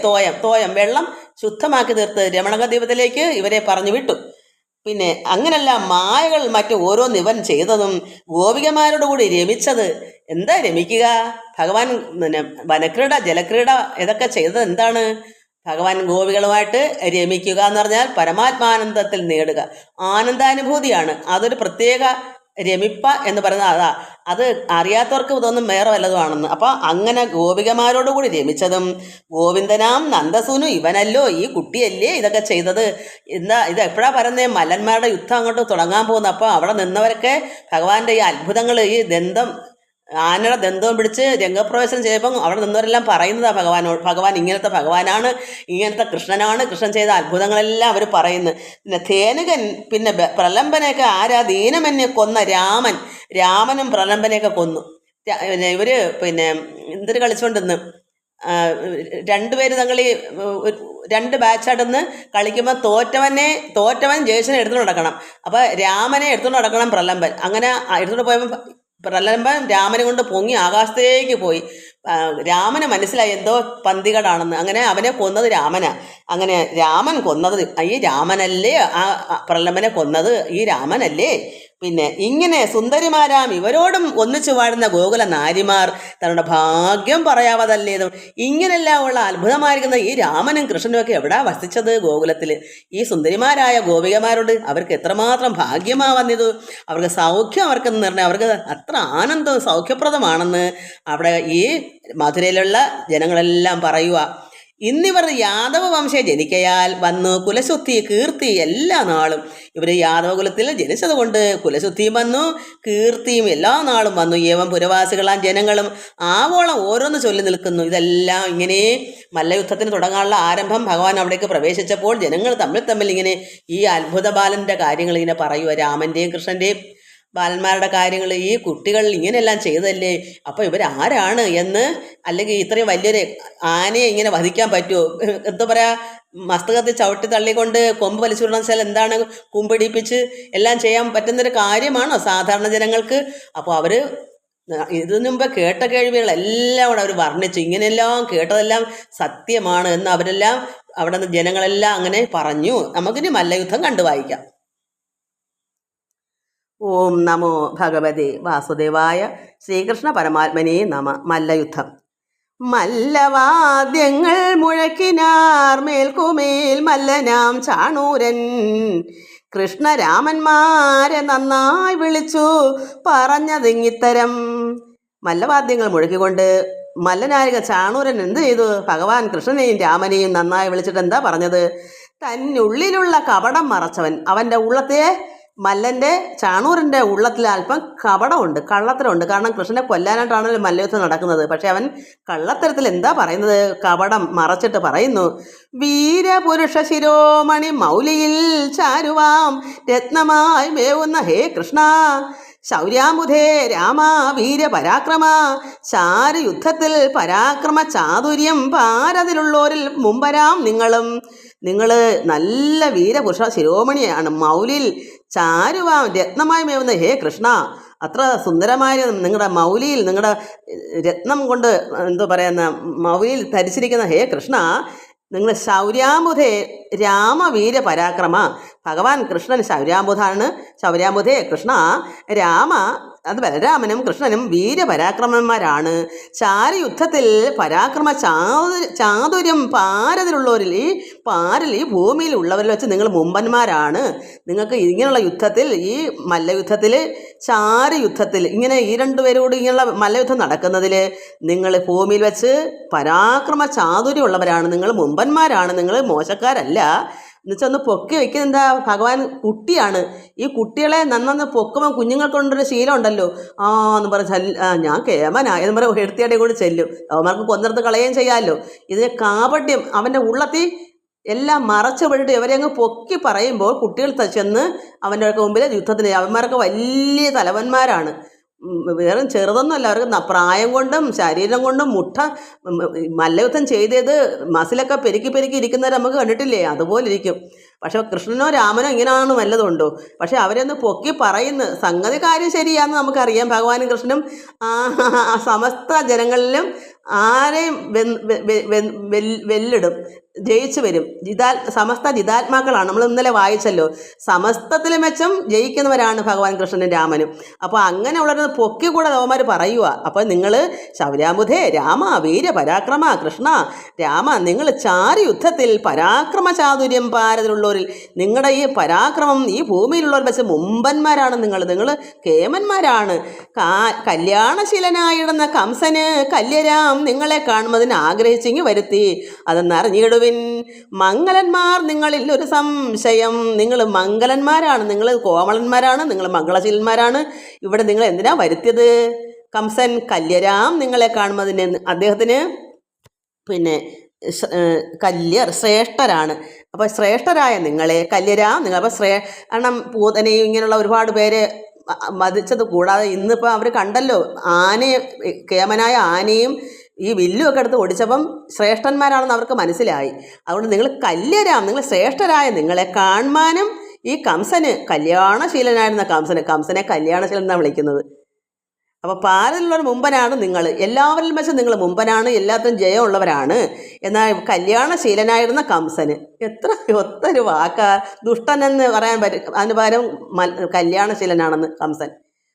തോയം വെള്ളം ശുദ്ധമാക്കി തീർത്ത് രമണകദ്വീപത്തിലേക്ക് ഇവരെ പറഞ്ഞു വിട്ടു. പിന്നെ അങ്ങനെയല്ല മായകൾ മറ്റു ഓരോന്ന് ഇവൻ ചെയ്തതും ഗോപികമാരോട് കൂടി രമിച്ചത്. എന്താ രമിക്കുക? ഭഗവാൻ വനക്രീഡ ജലക്രീഡ ഇതൊക്കെ ചെയ്തത് എന്താണ്? ഭഗവാൻ ഗോപികളുമായിട്ട് രമിക്കുക എന്ന് പറഞ്ഞാൽ പരമാത്മാനന്ദത്തിൽ നേടുക, ആനന്ദാനുഭൂതിയാണ്. അതൊരു പ്രത്യേക രമിപ്പ എന്ന് പറയുന്നത് അതാ. അത് അറിയാത്തവർക്ക് ഇതൊന്നും വേറെ വല്ലതുമാണെന്ന്. അപ്പോൾ അങ്ങനെ ഗോപികമാരോടുകൂടി രമിച്ചതും ഗോവിന്ദനാം നന്ദസൂനു ഇവനല്ലോ, ഈ കുട്ടിയല്ലേ ഇതൊക്കെ ചെയ്തത്. എന്താ ഇത് എപ്പോഴാണ് പറയുന്നത്? മല്ലന്മാരുടെ യുദ്ധം അങ്ങോട്ട് തുടങ്ങാൻ പോകുന്നു. അപ്പോൾ അവിടെ നിന്നവരൊക്കെ ഭഗവാന്റെ ഈ അത്ഭുതങ്ങൾ, ഈ ആനയുടെ ദന്തവും പിടിച്ച് രംഗപ്രവേശനം ചെയ്തപ്പം അവിടെ നിന്നവരെല്ലാം പറയുന്നതാണ് ഭഗവാൻ ഇങ്ങനത്തെ ഭഗവാനാണ്, ഇങ്ങനത്തെ കൃഷ്ണനാണ്, കൃഷ്ണൻ ചെയ്ത അത്ഭുതങ്ങളെല്ലാം അവർ പറയുന്നു. പിന്നെ ധേനുകൻ, പിന്നെ പ്രലംബനെയൊക്കെ ആരാ? ദീനമെന്നെ കൊന്ന രാമനും പ്രലംബനെയൊക്കെ കൊന്നു. ഇവർ പിന്നെ എന്തൊരു കളിച്ചുകൊണ്ടിന്ന് രണ്ടുപേര് തങ്ങൾ ഈ രണ്ട് ബാച്ചായിട്ടൊന്ന് കളിക്കുമ്പോൾ തോറ്റവൻ ജേഷനെ എടുത്തുകൊണ്ട് നടക്കണം. അപ്പോൾ രാമനെ എടുത്തുകൊണ്ട് നടക്കണം പ്രലംബൻ. അങ്ങനെ എടുത്തുകൊണ്ട് പോയപ്പോൾ പ്രലംബൻ രാമനെ കൊണ്ട് പൊങ്ങി ആകാശത്തേക്ക് പോയി. രാമന് മനസ്സിലായി എന്തോ പന്തികേടാണെന്ന്. അങ്ങനെ അവനെ കൊന്നത് രാമനാ. അങ്ങനെ രാമൻ കൊന്നത് ഈ രാമനല്ലേ, ആ പ്രലംബനെ കൊന്നത് ഈ രാമനല്ലേ. പിന്നെ ഇങ്ങനെ സുന്ദരിമാരാം ഇവരോടും ഒന്നിച്ചു വാഴുന്ന ഗോകുല നാരിമാർ തങ്ങളുടെ ഭാഗ്യം പറയാവതല്ലേതും. ഇങ്ങനെല്ലാം ഉള്ള അത്ഭുതമായിരിക്കുന്ന ഈ രാമനും കൃഷ്ണനും ഒക്കെ എവിടാ വസിച്ചത്? ഗോകുലത്തിൽ. ഈ സുന്ദരിമാരായ ഗോപികമാരോട് അവർക്ക് എത്രമാത്രം ഭാഗ്യമാ വന്നത്. അവർക്ക് സൗഖ്യം അവർക്കെന്ന് പറഞ്ഞാൽ അവർക്ക് അത്ര ആനന്ദവും സൗഖ്യപ്രദമാണെന്ന് അവിടെ ഈ മധുരയിലുള്ള ജനങ്ങളെല്ലാം പറയുക. ഇന്നിവർ യാദവ വംശേ ജനിക്കയാൽ വന്നു കുലശുദ്ധി കീർത്തി എല്ലാ നാളും. ഇവർ യാദവകുലത്തിൽ ജനിച്ചത് കൊണ്ട് കുലശുദ്ധിയും വന്നു, കീർത്തിയും എല്ലാ നാളും വന്നു. ഏവം പുരവാസികളാം ജനങ്ങളും ആവോളം ഓരോന്ന് ചൊല്ലി നിൽക്കുന്നു. ഇതെല്ലാം ഇങ്ങനെ മല്ലയുദ്ധത്തിന് തുടങ്ങാനുള്ള ആരംഭം ഭഗവാൻ അവിടേക്ക് പ്രവേശിച്ചപ്പോൾ ജനങ്ങൾ തമ്മിൽ ഇങ്ങനെ ഈ അത്ഭുത ബാലൻ്റെ കാര്യങ്ങൾ ഇങ്ങനെ പറയുക. രാമൻ്റെയും കൃഷ്ണൻ്റെയും ബാലന്മാരുടെ കാര്യങ്ങൾ, ഈ കുട്ടികൾ ഇങ്ങനെയെല്ലാം ചെയ്തല്ലേ, അപ്പോൾ ഇവരാരാണ് എന്ന്. അല്ലെങ്കിൽ ഇത്രയും വലിയൊരു ആനയെ ഇങ്ങനെ വധിക്കാൻ പറ്റുമോ? എന്താ പറയുക, മസ്തകത്തിൽ ചവിട്ടി തള്ളിക്കൊണ്ട് കൊമ്പ് വലിച്ചുവിടണം വെച്ചാൽ എന്താണ്, കുമ്പിടിപ്പിച്ച് എല്ലാം ചെയ്യാൻ പറ്റുന്നൊരു കാര്യമാണോ സാധാരണ ജനങ്ങൾക്ക്? അപ്പോൾ അവർ ഇതിനു മുമ്പ് കേട്ട കേൾവികളെല്ലാം കൂടെ അവർ വർണ്ണിച്ചു. ഇങ്ങനെയെല്ലാം കേട്ടതെല്ലാം സത്യമാണ് എന്ന് അവരെല്ലാം അവിടെ നിന്ന് ജനങ്ങളെല്ലാം അങ്ങനെ പറഞ്ഞു. നമുക്കിനി മല്ലയുദ്ധം കണ്ടു വായിക്കാം. ഓം നമോ ഭഗവതേ വാസുദേവായ. ശ്രീകൃഷ്ണ പരമാത്മനേ നമ. മല്ലയുദ്ധം. മല്ലവാദ്യങ്ങൾ മുഴക്കിനാർ മേൽക്കുമേൽ മല്ലനാം ചാണൂരൻ കൃഷ്ണരാമന്മാരെ നന്നായി വിളിച്ചു പറഞ്ഞതിങ്ങിത്തരം. മല്ലവാദ്യങ്ങൾ മുഴക്കിക്കൊണ്ട് മല്ലനായക ചാണൂരൻ എന്ത് ചെയ്തു? ഭഗവാൻ കൃഷ്ണനെയും രാമനെയും നന്നായി വിളിച്ചിട്ട് എന്താ പറഞ്ഞത്? തന്നുള്ളിലുള്ള കപടം മറച്ചവൻ. അവൻ്റെ ഉള്ളത്തെ, മല്ലൻ്റെ ചാണൂറിൻ്റെ ഉള്ളത്തിൽ അല്പം കപടമുണ്ട്, കള്ളത്തരമുണ്ട്. കാരണം കൃഷ്ണനെ കൊല്ലാനായിട്ടാണല്ലോ മല്ലയുദ്ധം നടക്കുന്നത്. പക്ഷെ അവൻ കള്ളത്തരത്തിൽ എന്താ പറയുന്നത്? കപടം മറച്ചിട്ട് പറയുന്നു, വീരപുരുഷ ശിരോമണി മൗലിയിൽ ചാരുവാം രത്നമായി മേവുന്ന ഹേ കൃഷ്ണ, ശൗര്യാമുധേ രാമ വീരപരാക്രമ, ചാരു യുദ്ധത്തിൽ പരാക്രമ ചാതുര്യം പാരതിലുള്ളോരിൽ മുമ്പരാം നിങ്ങളും. നിങ്ങൾ നല്ല വീരപുരുഷ ശിരോമണിയാണ്, മൗലിയിൽ ചാരുവാം രത്നമായി മേവുന്ന ഹേ കൃഷ്ണ. അത്ര സുന്ദരമായ നിങ്ങളുടെ മൗലിയിൽ, നിങ്ങളുടെ രത്നം കൊണ്ട് എന്തോ പറയുന്ന മൗലിയിൽ ധരിച്ചിരിക്കുന്ന ഹേ കൃഷ്ണ, നിങ്ങൾ ശൗര്യാമുധേ രാമവീര പരാക്രമ. ഭഗവാൻ കൃഷ്ണൻ ശൗര്യാമുധാണ്. ശൗര്യാമുധേ കൃഷ്ണ, രാമ അത് ബലരാമനും കൃഷ്ണനും വീരപരാക്രമന്മാരാണ്. ചാരയുദ്ധത്തിൽ പരാക്രമ ചാതുര്യം പാരതിലുള്ളവരിൽ, ഈ ഭൂമിയിൽ ഉള്ളവരിൽ വെച്ച് നിങ്ങൾ മുമ്പന്മാരാണ്. നിങ്ങൾക്ക് ഇങ്ങനെയുള്ള യുദ്ധത്തിൽ, ഈ മല്ലയുദ്ധത്തിൽ, ചാരയുദ്ധത്തിൽ, ഇങ്ങനെ ഈ രണ്ടുപേരോട് ഇങ്ങനെയുള്ള മല്ലയുദ്ധം നടക്കുന്നതിൽ നിങ്ങൾ ഭൂമിയിൽ വെച്ച് പരാക്രമ ചാതുര്യം ഉള്ളവരാണ്. നിങ്ങൾ മുമ്പന്മാരാണ്, നിങ്ങൾ മോശക്കാരല്ല. എന്നുവെച്ചാൽ ഒന്ന് പൊക്കി വയ്ക്കുന്നത് എന്താ? ഭഗവാൻ കുട്ടിയാണ്. ഈ കുട്ടികളെ നന്നൊന്ന് പൊക്കുമ്പോൾ കുഞ്ഞുങ്ങൾക്കൊണ്ടൊരു ശീലം ഉണ്ടല്ലോ, എന്ന് പറഞ്ഞ് ഞാൻ കേമനാ എന്ന് പറഞ്ഞ് എടുത്തിയടെ കൂടി ചെല്ലും. അവന്മാർക്ക് കൊന്നിടത്ത് കളയുകയും ചെയ്യാമല്ലോ. ഇതിന് കാപട്യം അവൻ്റെ ഉള്ളത്തിൽ എല്ലാം മറച്ചു വിട്ടിട്ട് ഇവരെ അങ്ങ് പൊക്കി പറയുമ്പോൾ കുട്ടികൾ ചെന്ന് അവൻ്റെ മുമ്പിൽ യുദ്ധത്തിന്, അവന്മാർക്ക് വലിയ തലവന്മാരാണ്. വേറെ ചെറുതൊന്നുമല്ല, അവർക്ക് പ്രായം കൊണ്ടും ശരീരം കൊണ്ടും മല്ലയുദ്ധം ചെയ്തത് മസിലൊക്കെ പെരുക്കി ഇരിക്കുന്നവർ നമുക്ക് കണ്ടിട്ടില്ലേ? അതുപോലെ ഇരിക്കും. പക്ഷെ കൃഷ്ണനോ രാമനോ ഇങ്ങനെയാണ് വല്ലതുണ്ടോ? പക്ഷെ അവരൊന്ന് പൊക്കി പറയുന്നു. സംഗതി കാര്യം ശരിയാണെന്ന് നമുക്കറിയാം. ഭഗവാനും കൃഷ്ണനും സമസ്ത ജനങ്ങളിലും ആരെയും വെല്ലിടും, ജയിച്ചു വരും. സമസ്ത ജിതാത്മാക്കളാണ്. നമ്മൾ ഇന്നലെ വായിച്ചല്ലോ, സമസ്തത്തിലും മെച്ചം ജയിക്കുന്നവരാണ് ഭഗവാൻ കൃഷ്ണനും രാമനും. അപ്പോൾ അങ്ങനെ ഉള്ളവരെ പൊക്കി കൂടെ അവന്മാർ പറയുക. അപ്പോൾ നിങ്ങൾ ശൗര്യാമുധേ രാമ വീര പരാക്രമ കൃഷ്ണ രാമ, നിങ്ങൾ ചാരയുദ്ധത്തിൽ പരാക്രമ ചാതുര്യം പാരതിലുള്ളവരിൽ, നിങ്ങളുടെ ഈ പരാക്രമം ഈ ഭൂമിയിലുള്ളവർ വെച്ച് മുമ്പന്മാരാണ്. നിങ്ങൾ കേമന്മാരാണ്. കല്യാണശീലനായിടുന്ന കംസന് കല്യരാം നിങ്ങളെ കാണുന്നതിന് ആഗ്രഹിച്ചിങ്ങി വരുത്തി. അതെന്നറിഞ്ഞിടുവിൻ. മംഗലന്മാർ നിങ്ങളിൽ ഒരു സംശയം. നിങ്ങൾ മംഗലന്മാരാണ്, നിങ്ങൾ കോമളന്മാരാണ്, നിങ്ങൾ മംഗളശീലന്മാരാണ്. ഇവിടെ നിങ്ങൾ എന്തിനാ വരുത്തിയത്? കംസൻ കല്യരാം നിങ്ങളെ കാണുന്നതിന്, അദ്ദേഹത്തിന് പിന്നെ കല്യർ ശ്രേഷ്ഠരാണ്. അപ്പോൾ ശ്രേഷ്ഠരായ നിങ്ങളെ കല്യരാം നിങ്ങൾ, അപ്പോൾ കാരണം പൂതനയും ഇങ്ങനെയുള്ള ഒരുപാട് പേര് വധിച്ചത് കൂടാതെ ഇന്നിപ്പോൾ അവർ കണ്ടല്ലോ, കേമനായ ആനയും ഈ വില്ലുമൊക്കെ എടുത്ത് ഓടിച്ചപ്പം ശ്രേഷ്ഠന്മാരാണെന്ന് അവർക്ക് മനസ്സിലായി. അതുകൊണ്ട് നിങ്ങൾ കല്യരാം, നിങ്ങൾ ശ്രേഷ്ഠരായ നിങ്ങളെ കാണുവാനും ഈ കംസന്, കല്യാണശീലനായിരുന്ന കംസനെ കല്യാണശീലൻ എന്നാണ് വിളിക്കുന്നത്. അപ്പോൾ പാരതിലുള്ളവർ മുമ്പനാണ് നിങ്ങൾ, എല്ലാവരിലും വെച്ച് നിങ്ങൾ മുമ്പനാണ്, എല്ലാത്തിനും ജയമുള്ളവരാണ്. എന്നാൽ കല്യാണശീലനായിരുന്ന കംസന്, എത്ര ഒത്തൊരു വാക്കാ! ദുഷ്ടനെന്ന് പറയാൻ പറ്റും, അതിന് പകരം കല്യാണശീലനാണെന്ന്. കംസൻ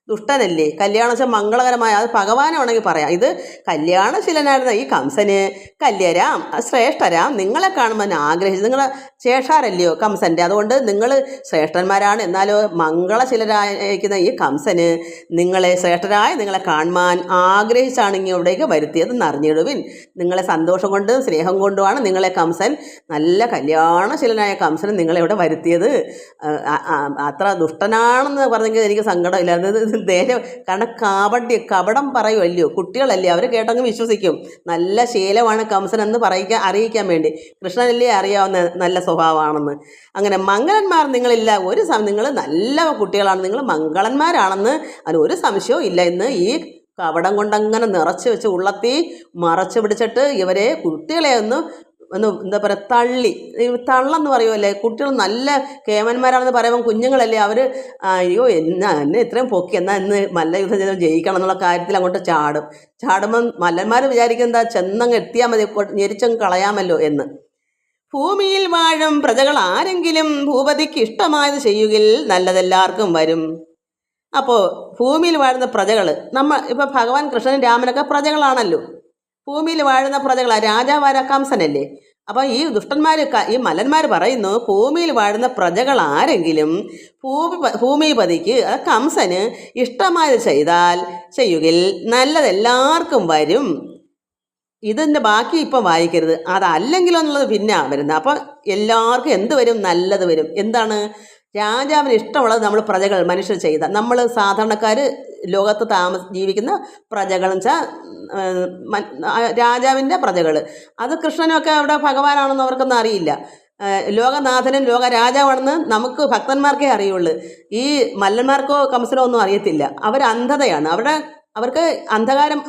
ദുഷ്ടനല്ലേ? കല്യാണം വെച്ചാൽ മംഗളകരമായ, അത് ഭഗവാനാണെങ്കിൽ പറയാം. ഇത് കല്യാണശീലനായിരുന്ന ഈ കംസന് കല്യരാം, ശ്രേഷ്ഠരാം, നിങ്ങളെ കാണുമ്പോൾ ആഗ്രഹിച്ചു. നിങ്ങൾ ശേഷാരല്ലയോ കംസൻ്റെ, അതുകൊണ്ട് നിങ്ങൾ ശ്രേഷ്ഠന്മാരാണ്. എന്നാലോ മംഗളശീലരായിരിക്കുന്ന ഈ കംസന് ശ്രേഷ്ഠരായ നിങ്ങളെ കാണുവാൻ ആഗ്രഹിച്ചാണ് ഇവിടേക്ക് വരുത്തിയതെന്ന് അറിഞ്ഞിടുവിൻ. നിങ്ങളെ സന്തോഷം കൊണ്ടും സ്നേഹം കൊണ്ടുമാണ് നിങ്ങളെ കംസൻ, നല്ല കല്യാണശീലനായ കംസൻ നിങ്ങളെ വരുത്തിയത്. അത്ര ദുഷ്ടനാണെന്ന് പറഞ്ഞെങ്കിൽ എനിക്ക് സങ്കടമില്ലായിരുന്നു. കാരണം കപടം പറയുമല്ലയോ, കുട്ടികളല്ലേ, അവർ കേട്ടങ്ങ് വിശ്വസിക്കും. നല്ല ശീലമാണ് കംസൻ എന്ന് അറിയിക്കാൻ വേണ്ടി. കൃഷ്ണനല്ലേ അറിയാവുന്ന നല്ല സ്വഭാവമാണെന്ന്. അങ്ങനെ മംഗളന്മാർ നിങ്ങളില്ല, നിങ്ങൾ നല്ല കുട്ടികളാണ്, നിങ്ങൾ മംഗളന്മാരാണെന്ന് അതിന് ഒരു സംശയവും ഇല്ല എന്ന് ഈ കപടം കൊണ്ടങ്ങനെ നിറച്ച് വെച്ച് ഉള്ളത്തി മറച്ചു പിടിച്ചിട്ട് ഇവരെ കുട്ടികളെ ഒന്ന് എന്താ പറയുക, തള്ളെന്ന് പറയുമല്ലേ. കുട്ടികൾ നല്ല കേമന്മാരാണെന്ന് പറയുമ്പോൾ കുഞ്ഞുങ്ങളല്ലേ, അവർ അയ്യോ എന്നെ ഇത്രയും പൊക്കി, എന്നാൽ ഇന്ന് മല്ലയുദ്ധം ചെയ്ത് ജയിക്കണം എന്നുള്ള കാര്യത്തിൽ അങ്ങോട്ട് ചാടുമ്പം മല്ലന്മാർ വിചാരിക്കുന്നത് ചെന്നങ്ങ് എത്തിയാൽ മതി, ഞെരിച്ചങ്ങ് കളയാമല്ലോ എന്ന്. ഭൂമിയിൽ വാഴും പ്രജകൾ ആരെങ്കിലും ഭൂപതിക്ക് ഇഷ്ടമായത് ചെയ്യുകിൽ നല്ലതെല്ലാവർക്കും വരും. അപ്പോൾ ഭൂമിയിൽ വാഴുന്ന പ്രജകൾ, ഇപ്പോൾ ഭഗവാൻ കൃഷ്ണനും രാമനൊക്കെ പ്രജകളാണല്ലോ. ഭൂമിയിൽ വാഴുന്ന പ്രജകളാണ്, രാജാവാര കംസനല്ലേ. അപ്പം ഈ ദുഷ്ടന്മാർ, ഈ മലന്മാർ പറയുന്നു, ഭൂമിയിൽ വാഴുന്ന പ്രജകൾ ആരെങ്കിലും ഭൂമിപതിക്ക്, കംസന് ഇഷ്ടമായത് ചെയ്യുകിൽ നല്ലതെല്ലാവർക്കും വരും. ഇതിൻ്റെ ബാക്കി ഇപ്പം വായിക്കരുത്, അതല്ലെങ്കിലോ എന്നുള്ളത് പിന്നെ വരുന്നത്. അപ്പം എല്ലാവർക്കും എന്ത് വരും? നല്ലത് വരും. എന്താണ്? രാജാവിന് ഇഷ്ടമുള്ളത് നമ്മൾ പ്രജകൾ, മനുഷ്യർ ചെയ്ത, നമ്മൾ സാധാരണക്കാർ ലോകത്ത് ജീവിക്കുന്ന പ്രജകൾ എന്ന് വെച്ചാൽ രാജാവിൻ്റെ പ്രജകൾ. അത് കൃഷ്ണനൊക്കെ അവിടെ ഭഗവാനാണെന്ന് അവർക്കൊന്നും അറിയില്ല. ലോകനാഥനും ലോകരാജാവാണെന്ന് നമുക്ക് ഭക്തന്മാർക്കേ അറിയുള്ളൂ. ഈ മല്ലന്മാർക്കോ കംസനോ ഒന്നും അറിയത്തില്ല. അവർ അന്ധതയാണ്, അവർക്ക് അന്ധകാരം,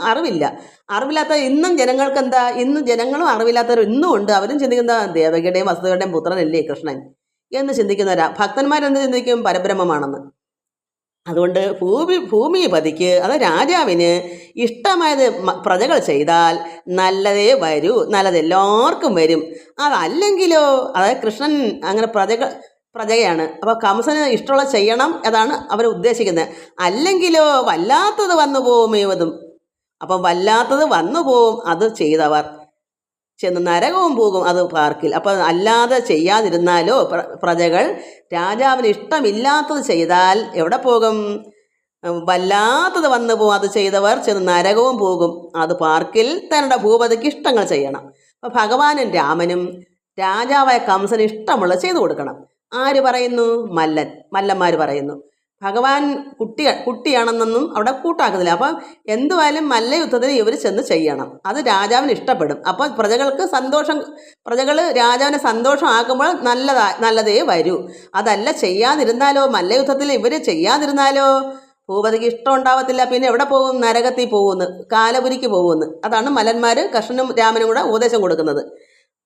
അറിവില്ലാത്ത ഇന്നും ജനങ്ങൾക്ക് എന്താ, ഇന്നും ജനങ്ങളും അറിവില്ലാത്തവർ ഇന്നും ഉണ്ട്. അവരും ചിന്തിക്കുന്ന ദേവകിയുടെയും വസുദേവരുടെയും പുത്രനല്ലേ കൃഷ്ണൻ എന്ന് ചിന്തിക്കുന്നവരാ. ഭക്തന്മാരെന്ത് ചിന്തിക്കും? പരബ്രഹ്മമാണെന്ന്. അതുകൊണ്ട് ഭൂമിപതിക്ക്, അത് രാജാവിന് ഇഷ്ടമായത് പ്രജകൾ ചെയ്താൽ നല്ലതേ വരൂ, നല്ലതെല്ലാവർക്കും വരും. അതല്ലെങ്കിലോ, അതായത് കൃഷ്ണൻ അങ്ങനെ പ്രജയാണ്, അപ്പോൾ കംസന് ഇഷ്ടമുള്ളത് ചെയ്യണം, അതാണ് അവർ ഉദ്ദേശിക്കുന്നത്. അല്ലെങ്കിലോ വല്ലാത്തത് വന്നു പോവും ഏവതും. അപ്പം വല്ലാത്തത് വന്നു പോവും അത് ചെയ്തവർ, ചെന്ന് നരകവും പോകും അത് പാർക്കിൽ. അപ്പം അല്ലാതെ ചെയ്യാതിരുന്നാലോ പ്രജകൾ രാജാവിന് ഇഷ്ടമില്ലാത്തത് ചെയ്താൽ എവിടെ പോകും? വല്ലാത്തത് വന്നു പോകും അത് ചെയ്തവർ, ചെന്ന് നരകവും പോകും അത് പാർക്കിൽ. തങ്ങളുടെ ഭൂപതിക്ക് ഇഷ്ടങ്ങൾ ചെയ്യണം. അപ്പം ഭഗവാനും രാമനും രാജാവായ കംസന് ഇഷ്ടമുള്ളത് ചെയ്തു കൊടുക്കണം. ആര് പറയുന്നു? മല്ലന്മാർ പറയുന്നു. ഭഗവാൻ കുട്ടിയാണെന്നൊന്നും അവിടെ കൂട്ടാക്കുന്നില്ല. അപ്പം എന്തുവായാലും മല്ലയുദ്ധത്തിന് ഇവർ ചെന്ന് ചെയ്യണം, അത് രാജാവിന് ഇഷ്ടപ്പെടും. അപ്പോൾ പ്രജകൾ രാജാവിനെ സന്തോഷമാക്കുമ്പോൾ നല്ലതേ വരൂ. അതല്ല ചെയ്യാതിരുന്നാലോ, മല്ലയുദ്ധത്തിൽ ഇവർ ചെയ്യാതിരുന്നാലോ ഭൂപതിക്ക് ഇഷ്ടം ഉണ്ടാവത്തില്ല. പിന്നെ എവിടെ പോകും? നരകത്തിൽ പോകുന്നു, കാലപുരിക്ക് പോകുന്നു. അതാണ് മല്ലന്മാർ കൃഷ്ണനും രാമനും കൂടെ ഉപദേശം കൊടുക്കുന്നത്.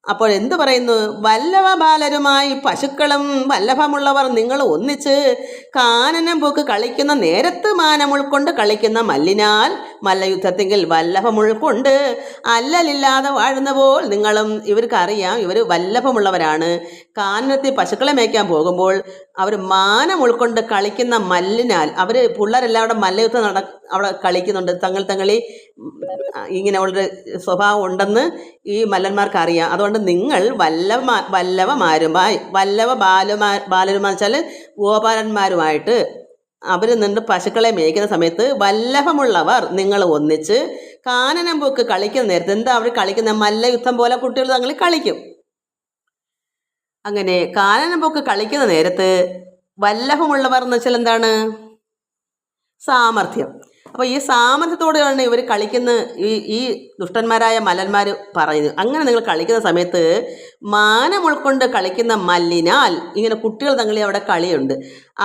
അപ്പോൾ എന്തു പറയുന്നു? വല്ലഭ ബാലരുമായി പശുക്കളും വല്ലഭമുള്ളവർ നിങ്ങൾ ഒന്നിച്ച് കാനനം പൂക്ക് കളിക്കുന്ന നേരത്ത് മാനം ഉൾക്കൊണ്ട് കളിക്കുന്ന മല്ലിനാൽ മല്ലയുദ്ധത്തെങ്കിൽ വല്ലഭം ഉൾക്കൊണ്ട് അല്ലലില്ലാതെ വാഴുന്ന പോൽ നിങ്ങളും. ഇവർക്കറിയാം ഇവർ വല്ലഭമുള്ളവരാണ്. കാനനത്തിൽ പശുക്കളെ മേയ്ക്കാൻ പോകുമ്പോൾ അവർ മാനം ഉൾക്കൊണ്ട് കളിക്കുന്ന മല്ലിനാൽ, അവർ പിള്ളേരെല്ലാം അവിടെ മല്ലയുദ്ധം അവിടെ കളിക്കുന്നുണ്ട്. തങ്ങളി ഇങ്ങനെ ഉള്ളൊരു സ്വഭാവം ഉണ്ടെന്ന് ഈ മല്ലന്മാർക്ക് അറിയാം. അതുകൊണ്ട് നിങ്ങൾ വല്ലഭമാരുമായി, ബാലരുമാ വെച്ചാൽ ഗോപാലന്മാരുമായിട്ട് അവർ നിന്ന് പശുക്കളെ മേയ്ക്കുന്ന സമയത്ത് വല്ലഭമുള്ളവർ നിങ്ങൾ ഒന്നിച്ച് കാനനം പൂക്ക് കളിക്കുന്ന നേരത്ത്, എന്താ അവർ കളിക്കുന്ന? മല്ലയുദ്ധം പോലെ കുട്ടികൾ തങ്ങളിൽ കളിക്കും. അങ്ങനെ കാനനം പൂക്ക് കളിക്കുന്ന നേരത്ത് വല്ലഭമുള്ളവർ എന്ന് വെച്ചാൽ എന്താണ്? സാമർഥ്യം. അപ്പോൾ ഈ സാമർഥ്യത്തോടെയാണ് ഇവർ കളിക്കുന്ന ഈ ദുഷ്ടന്മാരായ മല്ലന്മാർ പറയുന്നത്. അങ്ങനെ നിങ്ങൾ കളിക്കുന്ന സമയത്ത് മാനം ഉൾക്കൊണ്ട് കളിക്കുന്ന മല്ലിനാൽ, ഇങ്ങനെ കുട്ടികൾ തങ്ങളിൽ അവിടെ കളിയുണ്ട്.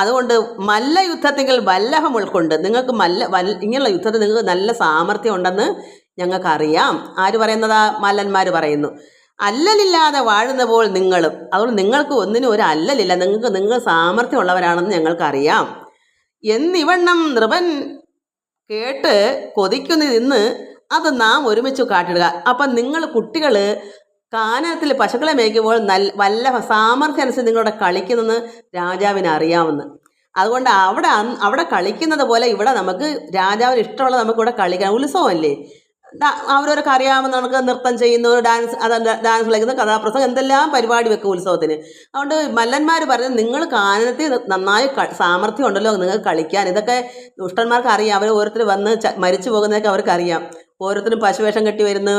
അതുകൊണ്ട് മല്ലയുദ്ധത്തിൽ വല്ലഭം ഉൾക്കൊണ്ട് നിങ്ങൾക്ക് ഇങ്ങനെയുള്ള യുദ്ധത്തിൽ നിങ്ങൾക്ക് നല്ല സാമർഥ്യം ഉണ്ടെന്ന് ഞങ്ങൾക്കറിയാം. ആര് പറയുന്നതാ? മല്ലന്മാർ പറയുന്നു. അല്ലലില്ലാതെ വാഴുന്നപ്പോൾ നിങ്ങളും. അതുകൊണ്ട് നിങ്ങൾക്ക് ഒന്നിനും ഒരു അല്ലലില്ല, നിങ്ങൾ സാമർഥ്യമുള്ളവരാണെന്ന് ഞങ്ങൾക്കറിയാം എന്നിവണ്ണം നൃപൻ കേട്ട് കൊതിക്കുന്നതിന്ന് അത് നാം ഒരുമിച്ച് കാട്ടിടുക. അപ്പം നിങ്ങൾ കുട്ടികൾ കാനനത്തിൽ പശുക്കളെ മേയ്ക്കുമ്പോൾ വല്ല സാമർഥ്യം അനുസരിച്ച് നിങ്ങളുടെ കളിക്കുന്നെന്ന് രാജാവിന് അറിയാമെന്ന്. അതുകൊണ്ട് അവിടെ കളിക്കുന്നത് പോലെ ഇവിടെ നമുക്ക് രാജാവിന് ഇഷ്ടമുള്ള നമുക്ക് ഇവിടെ കളിക്കാം. ഉത്സവമല്ലേ, അവരവരൊക്കെ അറിയാമെന്ന് നമുക്ക് നൃത്തം ചെയ്യുന്നു, ഡാൻസ് കളിക്കുന്നു, കഥാപ്രസംഗം, എന്തെല്ലാം പരിപാടി വെക്കും ഉത്സവത്തിന്. അതുകൊണ്ട് മല്ലന്മാർ പറയുന്നത് നിങ്ങൾ കാനനത്തിൽ നന്നായി സാമർഥ്യം ഉണ്ടല്ലോ നിങ്ങൾക്ക് കളിക്കാൻ. ഇതൊക്കെ ദുഷ്ടന്മാർക്ക് അറിയാം. അവർ ഓരോരുത്തർ വന്ന് മരിച്ചു പോകുന്നതൊക്കെ അവർക്കറിയാം. ഓരോരുത്തരും പശുവേഷം കെട്ടി വരുന്നു,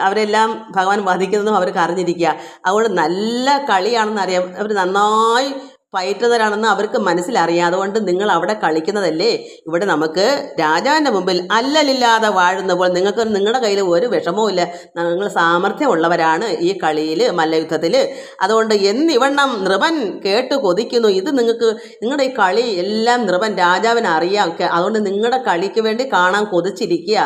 അവരെല്ലാം ഭഗവാൻ വധിക്കുന്നതും അവർക്ക് അറിഞ്ഞിരിക്കുക. അതുകൊണ്ട് നല്ല കളിയാണെന്ന് അറിയാം. അവർ നന്നായി പയറ്റുന്നവരാണെന്ന് അവർക്ക് മനസ്സിലറിയാം. അതുകൊണ്ട് നിങ്ങൾ അവിടെ കളിക്കുന്നതല്ലേ, ഇവിടെ നമുക്ക് രാജാവിൻ്റെ മുമ്പിൽ അല്ലലില്ലാതെ വാഴുന്നപ്പോൾ നിങ്ങളുടെ കയ്യിൽ ഒരു വിഷമവും ഇല്ല, നിങ്ങൾ സാമർഥ്യമുള്ളവരാണ് ഈ കളിയിൽ, മല്ലയുദ്ധത്തിൽ. അതുകൊണ്ട് എന്നിവണ്ണം നൃപൻ കേട്ട് കൊതിക്കുന്നു. ഇത് നിങ്ങളുടെ ഈ കളി എല്ലാം നൃപൻ രാജാവിന് അറിയാം. അതുകൊണ്ട് നിങ്ങളുടെ കളിക്ക് വേണ്ടി കാണാൻ കൊതിച്ചിരിക്കുക.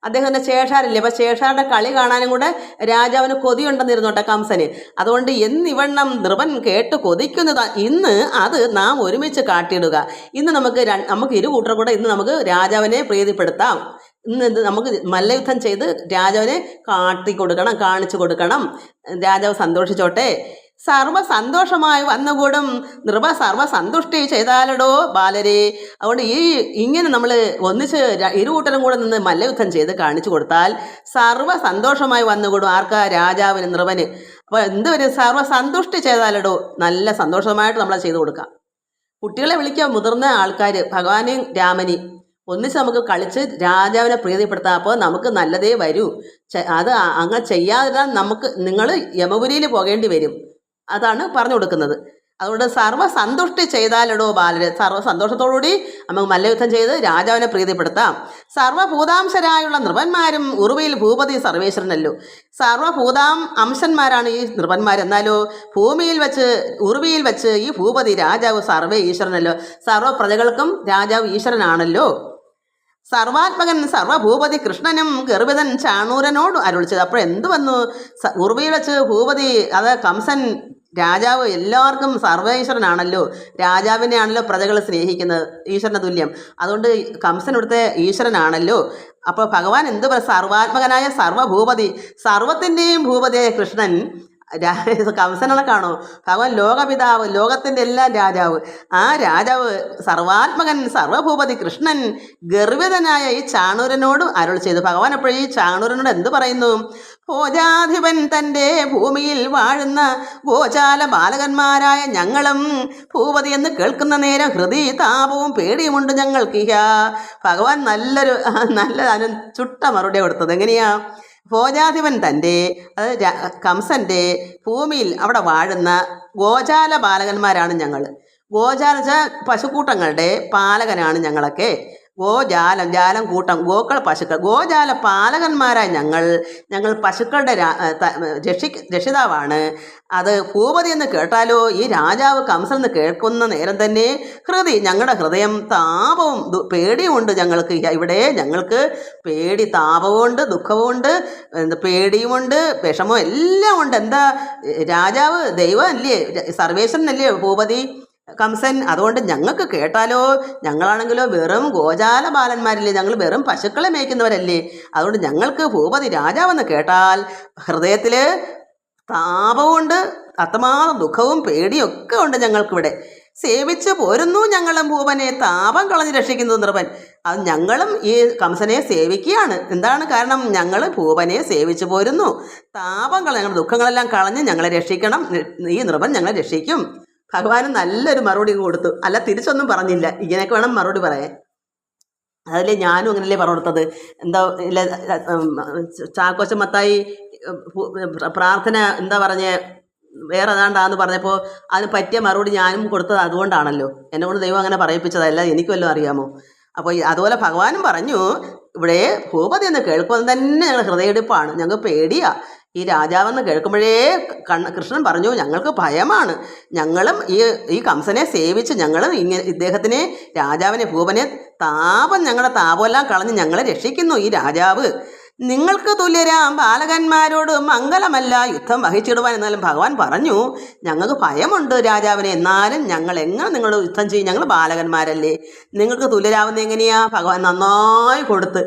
അദ്ദേഹത്തിൻ്റെ ശേഷാരില്ലേ, അപ്പം ശേഷാരുടെ കളി കാണാനും കൂടെ രാജാവിന് കൊതിയുണ്ടെന്നിരുന്നോട്ടെ കംസന്. അതുകൊണ്ട് എന്നിവണ്ണം നൃപൻ കേട്ട് കൊതിക്കുന്നത് ഇന്ന് അത് നാം ഒരുമിച്ച് കാട്ടിയിടുക. ഇന്ന് നമുക്ക് ഇരു കൂട്ടർ കൂടെ ഇന്ന് നമുക്ക് രാജാവിനെ പ്രീതിപ്പെടുത്താം. ഇന്ന് നമുക്ക് മല്ലയുദ്ധം ചെയ്ത് രാജാവിനെ കാണിച്ചു കൊടുക്കണം. രാജാവ് സന്തോഷിച്ചോട്ടെ. സർവ്വസന്തോഷമായി വന്നുകൂടും നൃപ സർവ്വസന്തുഷ്ടി ചെയ്താലടോ ബാലരെ. അതുകൊണ്ട് ഇങ്ങനെ നമ്മൾ ഒന്നിച്ച് ഇരുകൂട്ടരും കൂടെ നിന്ന് മല്ലയുദ്ധം ചെയ്ത് കാണിച്ചു കൊടുത്താൽ സർവ്വസന്തോഷമായി വന്നുകൂടും. ആർക്കാ? രാജാവിന്, നൃപന്. അപ്പോൾ എന്തുവരും? സർവ്വസന്തുഷ്ടി ചെയ്താലടോ, നല്ല സന്തോഷമായിട്ട് നമ്മളത് ചെയ്തു കൊടുക്കാം. കുട്ടികളെ വിളിക്കാം, മുതിർന്ന ആൾക്കാർ, ഭഗവാനെയും രാമനെയും ഒന്നിച്ച് നമുക്ക് കളിച്ച് രാജാവിനെ പ്രീതിപ്പെടുത്താം. അപ്പോൾ നമുക്ക് നല്ലതേ വരൂ. അത് അങ്ങ് ചെയ്യാതിരുന്നാൽ നിങ്ങൾ യമപുരിയിൽ പോകേണ്ടി വരും. അതാണ് പറഞ്ഞു കൊടുക്കുന്നത്. അതുകൊണ്ട് സർവ്വസന്തുഷ്ടി ചെയ്താലടോ ബാലര്, സർവ്വസന്തോഷത്തോടുകൂടി നമുക്ക് മല്ലയുദ്ധം ചെയ്ത് രാജാവിനെ പ്രീതിപ്പെടുത്താം. സർവ്വഭൂതാംശരായുള്ള നൃപന്മാരും ഉറുവിയിൽ ഭൂപതി സർവേശ്വരനല്ലോ. അംശന്മാരാണ് ഈ നൃപന്മാർ. എന്നാലോ ഉറുവിയിൽ വെച്ച് ഈ ഭൂപതി രാജാവ് സർവേ ഈശ്വരനല്ലോ. സർവ്വ പ്രജകൾക്കും രാജാവ് ഈശ്വരനാണല്ലോ. സർവാത്മകൻ സർവഭൂപതി കൃഷ്ണനും ഗർഭിതൻ ചാണൂരനോട് അരുളിച്ചത്. അപ്പോൾ എന്ത് വന്നു? ഉറുവിയിൽ വെച്ച് ഭൂപതി, അത് കംസൻ രാജാവ് എല്ലാവർക്കും സർവേശ്വരനാണല്ലോ. രാജാവിനെയാണല്ലോ പ്രജകൾ സ്നേഹിക്കുന്നത്, ഈശ്വരന് തുല്യം. അതുകൊണ്ട് കംസൻ ഇവിടുത്തെ ഈശ്വരനാണല്ലോ. അപ്പോൾ ഭഗവാൻ എന്ത് സർവാത്മകനായ സർവഭൂപതി, സർവത്തിൻ്റെയും ഭൂപതിയായ കൃഷ്ണൻ കംസനെ കാണോ? ഭഗവാൻ ലോകപിതാവ്, ലോകത്തിൻ്റെ എല്ലാം രാജാവ്. ആ രാജാവ് സർവാത്മകൻ സർവഭൂപതി കൃഷ്ണൻ ഗർഭിതനായ ഈ ചാണൂരനോട് അരുൾ ചെയ്തു. ഭഗവാൻ എപ്പോഴും ഈ ചാണൂരനോട് എന്ത് പറയുന്നു? ഭോജാധിപൻ തൻ്റെ ഭൂമിയിൽ വാഴുന്ന ഗോചാല ബാലകന്മാരായ ഞങ്ങളും ഭൂപതി എന്ന് കേൾക്കുന്ന നേരം ഹൃദി താപവും പേടിയുമുണ്ട് ഞങ്ങൾക്ക്. ഭഗവാൻ നല്ല ചുട്ട മറുപടി കൊടുത്തത് എങ്ങനെയാ? ഭോജാധിപൻ തൻ്റെ, അത് കംസൻ്റെ ഭൂമിയിൽ അവിടെ വാഴുന്ന ഗോജാല ബാലകന്മാരാണ് ഞങ്ങൾ. ഗോജാല പശുക്കൂട്ടങ്ങളുടെ പാലകനാണ് ഞങ്ങളൊക്കെ. ജാലം കൂട്ടം, ഗോക്കൾ പശുക്കൾ, ഗോജാല പാലകന്മാരായ ഞങ്ങൾ പശുക്കളുടെ രക്ഷിതാവാണ്. അത് ഭൂപതി എന്ന് കേട്ടാലോ, ഈ രാജാവ് കംസൻ എന്ന് കേൾക്കുന്ന നേരം തന്നെ ഞങ്ങളുടെ ഹൃദയം താപവും പേടിയുമുണ്ട് ഞങ്ങൾക്ക്. ഇവിടെ ഞങ്ങൾക്ക് പേടി, താപവുമുണ്ട്, ദുഃഖവുമുണ്ട്, പേടിയുമുണ്ട്, വിഷമവും എല്ലാം ഉണ്ട്. എന്താ? രാജാവ് ദൈവം അല്ലേ, സർവേശ്വരനല്ലേ ഭൂപതി കംസൻ. അതുകൊണ്ട് ഞങ്ങൾക്ക് കേട്ടാലോ, ഞങ്ങളാണെങ്കിലോ വെറും ഗോജാല ബാലന്മാരില്ലേ, ഞങ്ങൾ വെറും പശുക്കളെ മേയ്ക്കുന്നവരല്ലേ. അതുകൊണ്ട് ഞങ്ങൾക്ക് ഭൂപതി രാജാവെന്ന് കേട്ടാൽ ഹൃദയത്തിൽ താപമുണ്ട്, അത്രമാത്രം ദുഃഖവും പേടിയും ഒക്കെ ഉണ്ട് ഞങ്ങൾക്കിവിടെ. സേവിച്ച് പോരുന്നു ഞങ്ങളും ഭൂപനെ, താപം കളഞ്ഞ് രക്ഷിക്കുന്നത് നൃപൻ. അത് ഞങ്ങളും ഈ കംസനെ സേവിക്കുകയാണ്. എന്താണ് കാരണം? ഞങ്ങൾ ഭൂപനെ സേവിച്ച് പോരുന്നു, താപം ഞങ്ങളുടെ ദുഃഖങ്ങളെല്ലാം കളഞ്ഞ് ഞങ്ങളെ രക്ഷിക്കണം, ഈ നൃപൻ ഞങ്ങളെ രക്ഷിക്കും. ഭഗവാന് നല്ലൊരു മറുപടി കൊടുത്തു. അല്ല, തിരിച്ചൊന്നും പറഞ്ഞില്ല. ഇങ്ങനെയൊക്കെ വേണം മറുപടി പറയാൻ. അതിലെ ഞാനും അങ്ങനല്ലേ പറഞ്ഞു കൊടുത്തത്. എന്താ ഇല്ല, ചാക്കോച്ചൻ മത്തായി പ്രാർത്ഥന എന്താ പറഞ്ഞേ, വേറെ ഏതാണ്ടാന്ന് പറഞ്ഞപ്പോൾ അതിന് പറ്റിയ മറുപടി ഞാനും കൊടുത്തത് അതുകൊണ്ടാണല്ലോ. എന്നെ കൊണ്ട് ദൈവം അങ്ങനെ പറയിപ്പിച്ചതല്ല, എനിക്ക് വല്ലതും അറിയാമോ? അപ്പോൾ അതുപോലെ ഭഗവാനും പറഞ്ഞു, ഇവിടെ ഭൂപതി എന്ന് കേൾക്കുമ്പോൾ തന്നെ ഞങ്ങൾ ഹൃദയമെടുപ്പാണ്, ഞങ്ങൾക്ക് പേടിയാ. ഈ രാജാവെന്ന് കേൾക്കുമ്പോഴേ കൃഷ്ണൻ പറഞ്ഞു, ഞങ്ങൾക്ക് ഭയമാണ്. ഞങ്ങളും ഈ കംസനെ സേവിച്ച് ഞങ്ങളും ഇദ്ദേഹത്തിനെ, രാജാവിനെ, ഭൂപനെ, ഞങ്ങളുടെ താപമെല്ലാം കളഞ്ഞ് ഞങ്ങളെ രക്ഷിക്കുന്നു ഈ രാജാവ്. നിങ്ങൾക്ക് തുല്യരാം ബാലകന്മാരോട് മംഗലമല്ല യുദ്ധം വഹിച്ചിടുവാൻ. എന്നാലും ഭഗവാൻ പറഞ്ഞു, ഞങ്ങൾക്ക് ഭയമുണ്ട് രാജാവിനെ, എന്നാലും ഞങ്ങൾ എങ്ങനെ നിങ്ങളോട് യുദ്ധം ചെയ്യും? ഞങ്ങൾ ബാലകന്മാരല്ലേ, നിങ്ങൾക്ക് തുല്യരാവുന്ന എങ്ങനെയാ? ഭഗവാൻ നന്നായി കൊടുത്ത്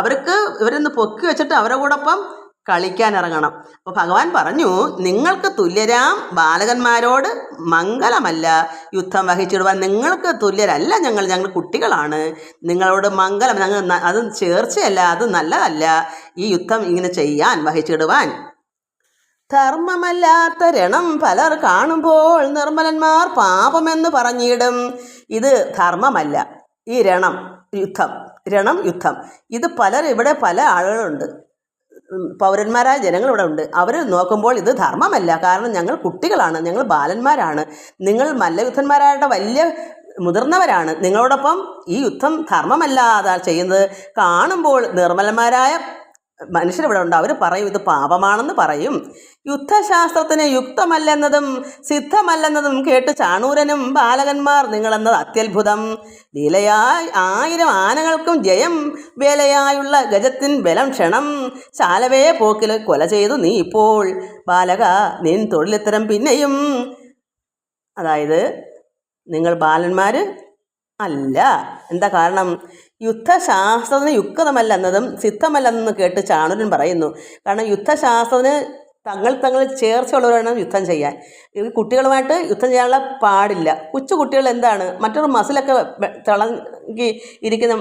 അവർക്ക് ഇവരൊന്ന് പൊക്കി വെച്ചിട്ട് അവരുടെ കൂടൊപ്പം കളിക്കാൻ ഇറങ്ങണം. അപ്പോൾ ഭഗവാൻ പറഞ്ഞു, നിങ്ങൾക്ക് തുല്യരാം ബാലകന്മാരോട് മംഗലമല്ല യുദ്ധം വഹിച്ചിടുവാൻ. നിങ്ങൾക്ക് തുല്യരല്ല ഞങ്ങൾ കുട്ടികളാണ്. നിങ്ങളോട് മംഗലം, ഞങ്ങൾ അത് ചേർച്ചയല്ല, അത് നല്ലതല്ല ഈ യുദ്ധം ഇങ്ങനെ ചെയ്യാൻ, വഹിച്ചിടുവാൻ. ധർമ്മമല്ലാത്ത രണം പലർ കാണുമ്പോൾ നിർമ്മലന്മാർ പാപമെന്ന് പറഞ്ഞിടും. ഇത് ധർമ്മമല്ല, ഈ രണം യുദ്ധം ഇത് ഇവിടെ പല ആളുകളുണ്ട്, പൗരന്മാരായ ജനങ്ങൾ ഇവിടെ ഉണ്ട്. അവർ നോക്കുമ്പോൾ ഇത് ധർമ്മമല്ല, കാരണം ഞങ്ങൾ കുട്ടികളാണ്, ഞങ്ങൾ ബാലന്മാരാണ്, നിങ്ങൾ മല്ലയുദ്ധന്മാരായിട്ട് വലിയ മുതിർന്നവരാണ്, നിങ്ങളോടൊപ്പം ഈ യുദ്ധം ധർമ്മമല്ലാതെ ചെയ്യുന്നത് കാണുമ്പോൾ നിർമ്മലന്മാരായ മനുഷ്യരിവിടെ ഉണ്ട്, അവർ പറയും ഇത് പാപമാണെന്ന് പറയും. യുദ്ധശാസ്ത്രത്തിന് യുക്തമല്ലെന്നതും സിദ്ധമല്ലെന്നതും കേട്ട് ചാണൂരനും ബാലകന്മാർ നിങ്ങളെന്നത് അത്യത്ഭുതം. ലീലയായി 1000 ആനകൾക്കും ജയം, വേലയായുള്ള ഗജത്തിൻ ബലം ക്ഷണം, ശാലവയെ പോക്കിൽ കൊല ചെയ്തു നീ ഇപ്പോൾ. ബാലക നിൻ തൊഴിലിത്തരം പിന്നെയും. അതായത് നിങ്ങൾ ബാലന്മാർ അല്ല. എന്താ കാരണം? യുദ്ധശാസ്ത്രത്തിന് യുക്തമല്ലെന്നതും സിദ്ധമല്ലെന്നും കേട്ട് ചാണൂരൻ പറയുന്നു. കാരണം യുദ്ധശാസ്ത്രത്തിന് തങ്ങൾ ചേർച്ചയുള്ളവരാണ് യുദ്ധം ചെയ്യാൻ. ഈ കുട്ടികളുമായിട്ട് യുദ്ധം ചെയ്യാനുള്ള പാടില്ല. കുട്ടികൾ എന്താണ്, മറ്റൊരു മസിലൊക്കെ തിളങ്ങി ഇരിക്കുന്ന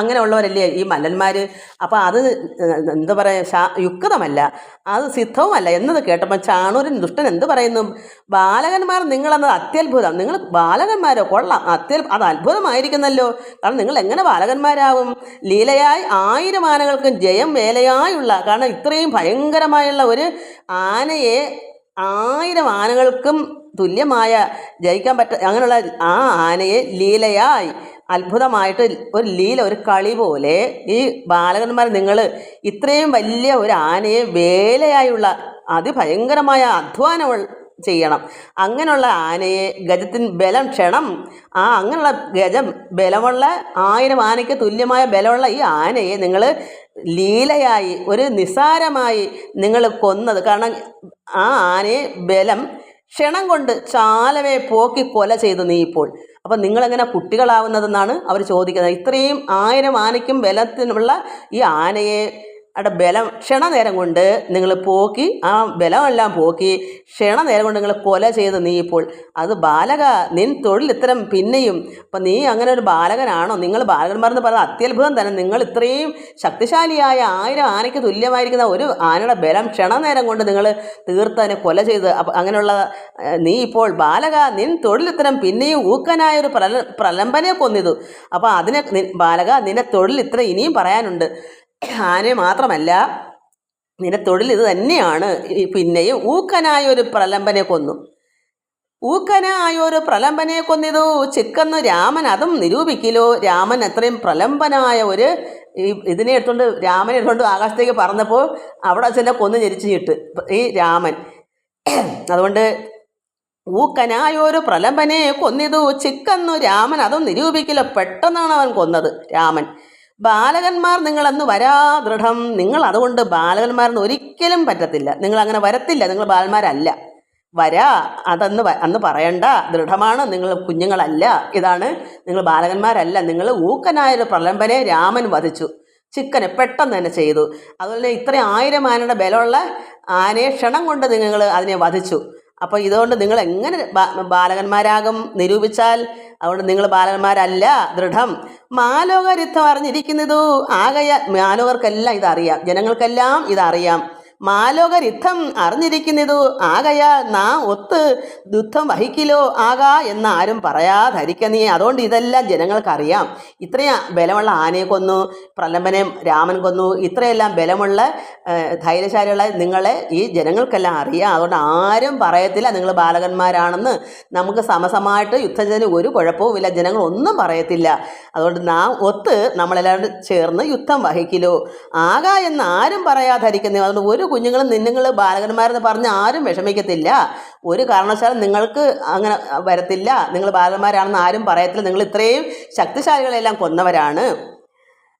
അങ്ങനെയുള്ളവരല്ലേ ഈ മല്ലന്മാർ. അപ്പോൾ അത് എന്താ പറയുക, യുക്തമല്ല, അത് സിദ്ധവുമല്ല എന്നത് കേട്ടപ്പോൾ ചാണൂരൻ ദുഷ്ടൻ എന്ത് പറയുന്നു? ബാലകന്മാർ നിങ്ങളെന്നത് അത്യത്ഭുതം. നിങ്ങൾ ബാലകന്മാരോ? കൊള്ളാം, അത് അത്ഭുതമായിരിക്കുന്നല്ലോ. കാരണം നിങ്ങൾ എങ്ങനെ ബാലകന്മാരാവും? ലീലയായി 1000 ആനകൾക്കും ജയം വേലയായുള്ള, കാരണം ഇത്രയും ഭയങ്കരമായുള്ള ഒരു ആനയെ 1000 ആനകൾക്കും തുല്യമായ ജയിക്കാൻ അങ്ങനെയുള്ള ആ ആനയെ ലീലയായി അത്ഭുതമായിട്ട് ഒരു ലീല, ഒരു കളി പോലെ ഈ ബാലകന്മാർ നിങ്ങൾ ഇത്രയും വലിയ ഒരു ആനയെ വേലയായുള്ള അതിഭയങ്കരമായ അധ്വാനം ചെയ്യണം. അങ്ങനെയുള്ള ആനയെ ഗജത്തിന് ബലം ക്ഷണം, അങ്ങനെയുള്ള ഗജം ബലമുള്ള 1000 ആനയ്ക്ക് തുല്യമായ ബലമുള്ള ഈ ആനയെ നിങ്ങൾ ലീലയായി ഒരു നിസ്സാരമായി നിങ്ങൾ കൊന്നത്. കാരണം ആ ആനയെ ബലം ക്ഷണം കൊണ്ട് ചാലവയെ പോക്കി കൊല ചെയ്തു നീ ഇപ്പോൾ. അപ്പം നിങ്ങളെങ്ങനെ കുട്ടികളാവുന്നതെന്നാണ് അവർ ചോദിക്കുന്നത്. ഇത്രയും 1000 ആനയ്ക്കും ബലത്തിനുള്ള ഈ ആനയെ ബലം ക്ഷണനേരം കൊണ്ട് നിങ്ങൾ പോക്കി, ആ ബലമെല്ലാം പോക്കി ക്ഷണനേരം കൊണ്ട് നിങ്ങൾ കൊല ചെയ്ത് നീ ഇപ്പോൾ. അത് ബാലക നിൻ തൊഴിൽ ഇത്തരം പിന്നെയും. അപ്പം നീ അങ്ങനെ ഒരു ബാലകനാണോ? നിങ്ങൾ ബാലകന്മാരെന്ന് പറയുന്നത് അത്യത്ഭുതം തന്നെ. നിങ്ങൾ ഇത്രയും ശക്തിശാലിയായ 1000 ആനയ്ക്ക് തുല്യമായിരിക്കുന്ന ഒരു ആനയുടെ ബലം ക്ഷണനേരം കൊണ്ട് നിങ്ങൾ തീർത്തതിനെ കൊല ചെയ്ത്. അപ്പം അങ്ങനെയുള്ള നീ ഇപ്പോൾ ബാലക നിൻ തൊഴിൽ ഇത്തരം പിന്നെയും ഊക്കനായൊരു പ്രലംബനെ കൊന്നിതു. അപ്പോൾ അതിനെ ബാലക നിന്റെ തൊഴിൽ ഇത്ര ഇനിയും പറയാനുണ്ട്. ആനയെ മാത്രമല്ല, നിന്റെ തൊഴിൽ ഇത് തന്നെയാണ്. പിന്നെയും ഊക്കനായൊരു പ്രലംബനെ കൊന്നു. ഊക്കനായൊരു പ്രലംബനെ കൊന്നിതു ചിക്കെന്ന് രാമൻ അതും നിരൂപിക്കില്ലോ. രാമൻ അത്രയും പ്രലംബനായ ഒരു ഇതിനെ രാമനെ എടുത്തുകൊണ്ട് ആകാശത്തേക്ക് പറന്നപ്പോൾ അവിടെ വെച്ചെന്നെ കൊന്നു ഞെരിച്ചിട്ട് ഈ രാമൻ. അതുകൊണ്ട് ഊക്കനായൊരു പ്രലംബനെ കൊന്നിതു ചിക്കെന്നു രാമൻ അതും നിരൂപിക്കില്ലോ. പെട്ടെന്നാണ് അവൻ കൊന്നത് രാമൻ. ബാലകന്മാർ നിങ്ങളെന്ന് വരാ ദൃഢം. നിങ്ങൾ അതുകൊണ്ട് ബാലകന്മാരെന്ന് ഒരിക്കലും പറ്റത്തില്ല. നിങ്ങൾ അങ്ങനെ വരത്തില്ല. നിങ്ങൾ ബാലന്മാരല്ല. അന്ന് പറയണ്ട, ദൃഢമാണ്, നിങ്ങൾ കുഞ്ഞുങ്ങളല്ല. ഇതാണ്, നിങ്ങൾ ബാലകന്മാരല്ല. നിങ്ങൾ ഊക്കനായൊരു പ്രലംബനെ രാമൻ വധിച്ചു. ചിക്കനെ പെട്ടെന്ന് തന്നെ ചെയ്തു. അതുപോലെ ഇത്രയും 1000 ആനയുടെ ബലമുള്ള ആനയെ ക്ഷണം കൊണ്ട് നിങ്ങൾ അതിനെ വധിച്ചു. അപ്പോൾ ഇതുകൊണ്ട് നിങ്ങൾ എങ്ങനെ ബാലകന്മാരാകും നിരൂപിച്ചാൽ? അതുകൊണ്ട് നിങ്ങൾ ബാലന്മാരല്ല, ദൃഢം. മാലോകരുദ്ധം അറിഞ്ഞിരിക്കുന്നതു മാലോകർക്കെല്ലാം ഇതറിയാം, ജനങ്ങൾക്കെല്ലാം ഇതറിയാം. മാലോകരുദ്ധം അറിഞ്ഞിരിക്കുന്നതു ആകയാൽ നാം ഒത്ത് യുദ്ധം വഹിക്കിലോ ആകാ എന്നാരും പറയാധരിക്ക നീ. അതുകൊണ്ട് ഇതെല്ലാം ജനങ്ങൾക്കറിയാം. ഇത്രയും ബലമുള്ള ആനയെ കൊന്നു, പ്രലംബനെ രാമൻ കൊന്നു, ഇത്രയെല്ലാം ബലമുള്ള ധൈര്യശാലികളെ നിങ്ങളെ ഈ ജനങ്ങൾക്കെല്ലാം അറിയാം. അതുകൊണ്ട് ആരും പറയത്തില്ല നിങ്ങൾ ബാലകന്മാരാണെന്ന്. നമുക്ക് സമസമായിട്ട് യുദ്ധം ചെയ്തതിന് ഒരു കുഴപ്പവുമില്ല, ജനങ്ങൾ ഒന്നും പറയത്തില്ല. അതുകൊണ്ട് നാം ഒത്ത് നമ്മളെല്ലാവരും ചേർന്ന് യുദ്ധം വഹിക്കിലോ ആകാ എന്ന് ആരും പറയാധരിക്കുന്നു. അതുകൊണ്ട് ഒരു കുഞ്ഞുങ്ങളും നിങ്ങൾ ബാലകന്മാരെന്ന് പറഞ്ഞ് ആരും വിഷമിക്കത്തില്ല. ഒരു കാരണവശാലും നിങ്ങൾക്ക് അങ്ങനെ വരത്തില്ല. നിങ്ങൾ ബാലന്മാരാണെന്ന് ആരും പറയത്തില്ല. നിങ്ങൾ ഇത്രയും ശക്തിശാലികളെല്ലാം കൊന്നവരാണ്.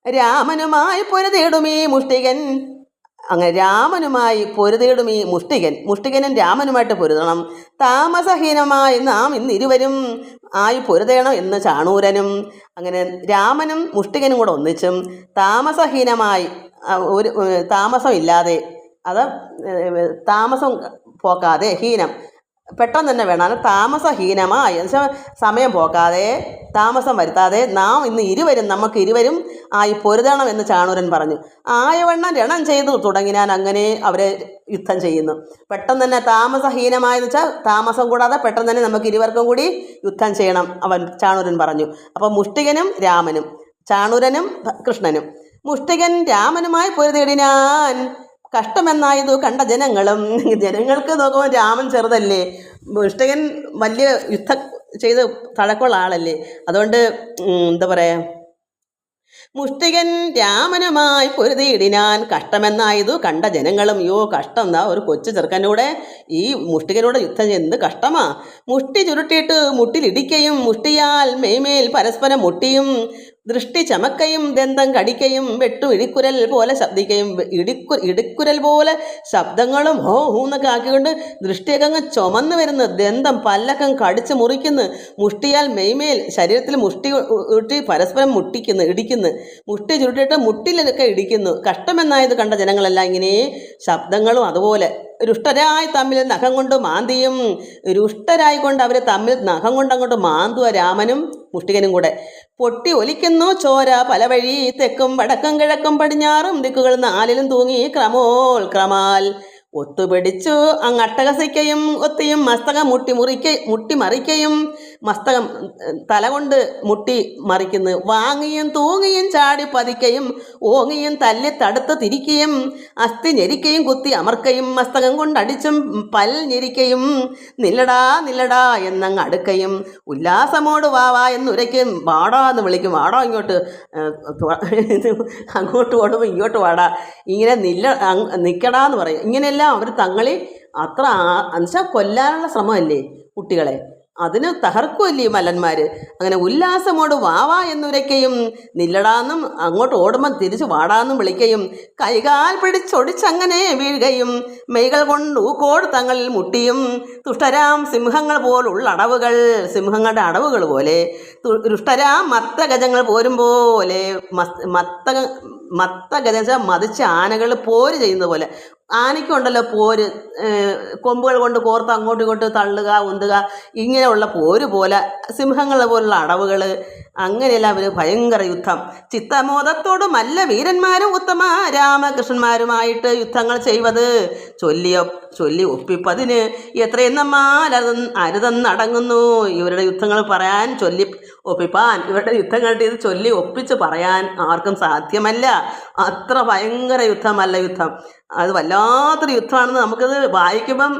രാമനുമായി പൊരുതേടുമീ മുഷ്ടികൻ. അങ്ങനെ രാമനുമായി പൊരുതേടും ഈ മുഷ്ടികനും രാമനുമായിട്ട് പൊരുതണം. താമസഹീനമായി നാം ഇന്നിരുവരും ആയി പൊരുതേണം എന്ന് ചാണൂരനും. അങ്ങനെ രാമനും മുഷ്ടികനും കൂടെ ഒന്നിച്ചും താമസഹീനമായി, ഒരു താമസമില്ലാതെ, അത് താമസം പോക്കാതെ, ഹീനം പെട്ടെന്ന് തന്നെ വേണം, അത് താമസഹീനമായി എന്നുവെച്ചാൽ സമയം പോക്കാതെ, താമസം വരുത്താതെ നാം ഇന്ന് ഇരുവരും, നമുക്ക് ഇരുവരും ആയി പൊരുതണം എന്ന് ചാണൂരൻ പറഞ്ഞു. ആയവണ്ണം രണം ചെയ്തു തുടങ്ങിനാൻ. അങ്ങനെ അവരെ യുദ്ധം ചെയ്യുന്നു. പെട്ടെന്ന് തന്നെ താമസഹീനമായെന്ന് വെച്ചാൽ താമസം കൂടാതെ പെട്ടെന്ന് തന്നെ നമുക്ക് ഇരുവർക്കും കൂടി യുദ്ധം ചെയ്യണം അവൻ ചാണൂരൻ പറഞ്ഞു. അപ്പോൾ മുഷ്ടികനും രാമനും, ചാണൂരനും കൃഷ്ണനും. മുഷ്ടികൻ രാമനുമായി പൊരുതേടിനാൻ. കഷ്ടമെന്നായതു കണ്ട ജനങ്ങൾക്ക് നോക്കുമ്പോൾ രാമൻ ചെറുതല്ലേ, മുഷ്ടികൻ വലിയ യുദ്ധം ചെയ്ത് തഴക്കമുള്ള ആളല്ലേ. അതുകൊണ്ട് എന്താ പറയുക, മുഷ്ടികൻ രാമനുമായി പൊരുതിയിടിനാൻ. കഷ്ടമെന്നായതു കണ്ട ജനങ്ങളും. കഷ്ടം, എന്താ ഒരു കൊച്ചു ചെറുക്കനൂടെ ഈ മുഷ്ടികനോട് യുദ്ധം ചെയ്യുന്നത് കഷ്ടമാ. മുഷ്ടി ചുരുട്ടിയിട്ട് മുട്ടിലിടിക്കയും, മുഷ്ടിയാൽ മെയ്മേൽ പരസ്പരം മുട്ടിയും, ദൃഷ്ടി ചമക്കയും, ദന്തം കടിക്കയും, ഇടിക്കുരൽ പോലെ ശബ്ദിക്കയും, ഇടിക്കുരൽ പോലെ ശബ്ദങ്ങളും ഹോ ഹൂന്നൊക്കെ ആക്കിക്കൊണ്ട് ദൃഷ്ടിയൊക്കെ അങ്ങ് ചുമന്ന് വരുന്നു. ദന്തം പല്ലക്കം കടിച്ച് മുറിക്കുന്നു. മുഷ്ടിയാൽ മെയ്മേൽ ശരീരത്തിൽ മുഷ്ടി ഉരുട്ടി പരസ്പരം ഇടിക്കുന്നു. മുഷ്ടി ചുരുട്ടിയിട്ട് മുട്ടിലൊക്കെ ഇടിക്കുന്നു. കഷ്ടമെന്നായത് കണ്ട ജനങ്ങളെല്ലാം ഇങ്ങനെ ശബ്ദങ്ങളും അതുപോലെ രുഷ്ടരായി തമ്മിൽ നഖം കൊണ്ട് മാന്തിയും, രുഷ്ടരായിക്കൊണ്ട് അവർ തമ്മിൽ നഖം കൊണ്ട് അങ്ങോട്ട് മാന്തുക രാമനും മുഷ്ടികനും കൂടെ. പൊട്ടി ഒലിക്കുന്നു ചോര പല വഴി, തെക്കും വടക്കും കിഴക്കും പടിഞ്ഞാറും ദിക്കുകൾ നാലിലും തൂങ്ങി ക്രമാൽ. ഒത്തുപിടിച്ചു അങ്ങട്ടകസിക്കയും ഒത്തിയും മസ്തകം മുട്ടി മറിക്കയും, മസ്തകം തല കൊണ്ട് മുട്ടി മറിക്കുന്നു. വാങ്ങിയും തൂങ്ങിയും ചാടി പതിക്കയും, ഓങ്ങിയും തല്ലി തടുത്ത് തിരിക്കുകയും, അസ്ഥി ഞെരിക്കയും കുത്തി അമർക്കയും, മസ്തകം കൊണ്ടടിച്ചും പൽ ഞെരിക്കയും, നില്ലടാ എന്നങ്ങ് അടുക്കയും, ഉല്ലാസമോട് വാവാ എന്നുരയ്ക്കും. വാടാ എന്ന് വിളിക്കും. വാടാ ഇങ്ങോട്ട്, അങ്ങോട്ട് ഓടുമ്പോൾ ഇങ്ങോട്ട് വാടാ, ഇങ്ങനെ നിൽക്കടാന്ന് പറയും. ഇങ്ങനെയെല്ലാം അവർ തങ്ങളിൽ അത്ര എന്നുവെച്ചാൽ കൊല്ലാനുള്ള ശ്രമമല്ലേ കുട്ടികളെ, അതിന് തകർക്കുമല്ലേ മല്ലന്മാർ. അങ്ങനെ ഉല്ലാസമോട് വാവാ എന്നുരയ്ക്കയും, നില്ലടാന്നും അങ്ങോട്ട് ഓടുമ്പം തിരിച്ച് വാടാന്നും വിളിക്കയും, കൈകാൽ പിടിച്ചൊടിച്ചങ്ങനെ വീഴുകയും, മെയ്കൾ കൊണ്ട് ഊക്കോട് തങ്ങളിൽ മുട്ടിയും, തുഷ്ടരാം സിംഹങ്ങൾ പോലുള്ള അടവുകൾ, സിംഹങ്ങളുടെ അടവുകൾ പോലെ, ദുഷ്ടരാം മത്തഗജങ്ങൾ പോരും പോലെ, മത്തഗജ മതിച്ച ആനകൾ പോര് ചെയ്യുന്നത് പോലെ. ആനയ്ക്കുണ്ടല്ലോ പോര്, കൊമ്പുകൾ കൊണ്ട് കോർത്ത് അങ്ങോട്ടും ഇങ്ങോട്ടും തള്ളുക ഉന്തുക, ഇങ്ങനെയുള്ള പോര് പോലെ, സിംഹങ്ങളെ പോലുള്ള അടവുകൾ, അങ്ങനെയെല്ലാം അവർ ഭയങ്കര യുദ്ധം. ചിത്തമോദത്തോടുമല്ല വീരന്മാരും ഉത്തമ രാമകൃഷ്ണന്മാരുമായിട്ട് യുദ്ധങ്ങൾ ചെയ്വത് ചൊല്ലി ഒപ്പിപ്പതിന് എത്രയെന്നമാൽ അരുതെന്നടങ്ങുന്നു. ഇവരുടെ യുദ്ധങ്ങൾ പറയാൻ ഒപ്പിപ്പാൻ, ഇവരുടെ യുദ്ധങ്ങളുടെ ഇത് ചൊല്ലി ഒപ്പിച്ച് പറയാൻ ആർക്കും സാധ്യമല്ല. അത്ര ഭയങ്കര യുദ്ധമല്ല യുദ്ധം. അത് വല്ലാത്തൊരു യുദ്ധമാണെന്ന് നമുക്കത് വായിക്കുമ്പം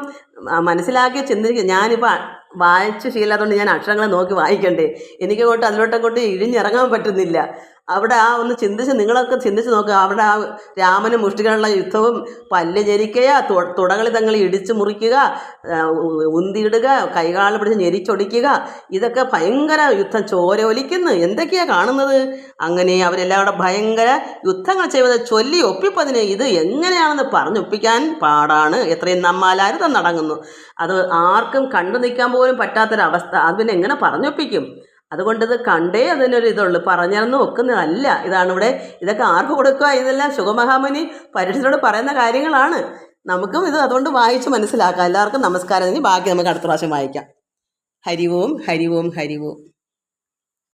മനസ്സിലാക്കി ചിന്തിക്കും. ഞാനിപ്പോൾ വായിച്ച് ശീലമായതുകൊണ്ട് ഞാൻ അക്ഷരങ്ങളെ നോക്കി വായിക്കണ്ടേ, എനിക്കങ്ങോട്ട് അതിലോട്ടങ്ങോട്ട് ഇഴിഞ്ഞിറങ്ങാൻ പറ്റുന്നില്ല. അവിടെ ഒന്ന് നിങ്ങളൊക്കെ ചിന്തിച്ച് നോക്കുക. അവിടെ ആ രാമനും മുഷ്ടികനുള്ള യുദ്ധവും, പല്ല് ഞെരിക്കുക, തുടകളിൽ തങ്ങൾ ഇടിച്ച് മുറിക്കുക, ഉന്തിയിടുക, കൈകാൽ പിടിച്ച് ഞെരിച്ചൊടിക്കുക, ഇതൊക്കെ ഭയങ്കര യുദ്ധം. ചോര ഒലിക്കുന്നു, എന്തൊക്കെയാണ് കാണുന്നത്. അങ്ങനെ അവരെല്ലാം അവിടെ ഭയങ്കര യുദ്ധങ്ങൾ ചെയ്തത് ചൊല്ലി ഒപ്പിപ്പതിന് ഇത് എങ്ങനെയാണെന്ന് പറഞ്ഞൊപ്പിക്കാൻ പാടാണ്. എത്രയും നമ്മാലാരും തന്നടങ്ങുന്നു. അത് ആർക്കും കണ്ടു നിൽക്കാൻ പോലും പറ്റാത്തൊരവസ്ഥ. അതിനെ എങ്ങനെ പറഞ്ഞൊപ്പിക്കും? അതുകൊണ്ട് ഇത് കണ്ടേ അതിനൊരു ഇതുള്ളൂ, പറഞ്ഞിറന്ന് വെക്കുന്നതല്ല. ഇതൊക്കെ ആർക്ക് കൊടുക്കുക? ഇതെല്ലാം ശുഗമഹാമുനി പരീക്ഷയോട് പറയുന്ന കാര്യങ്ങളാണ്. നമുക്കും ഇത് അതുകൊണ്ട് വായിച്ച് മനസ്സിലാക്കാം. എല്ലാവർക്കും നമസ്കാരം. ഇനി ബാക്കി നമുക്ക് അടുത്ത പ്രാവശ്യം വായിക്കാം. ഹരി ഓം ഹരി ഓം ഹരി ഓം.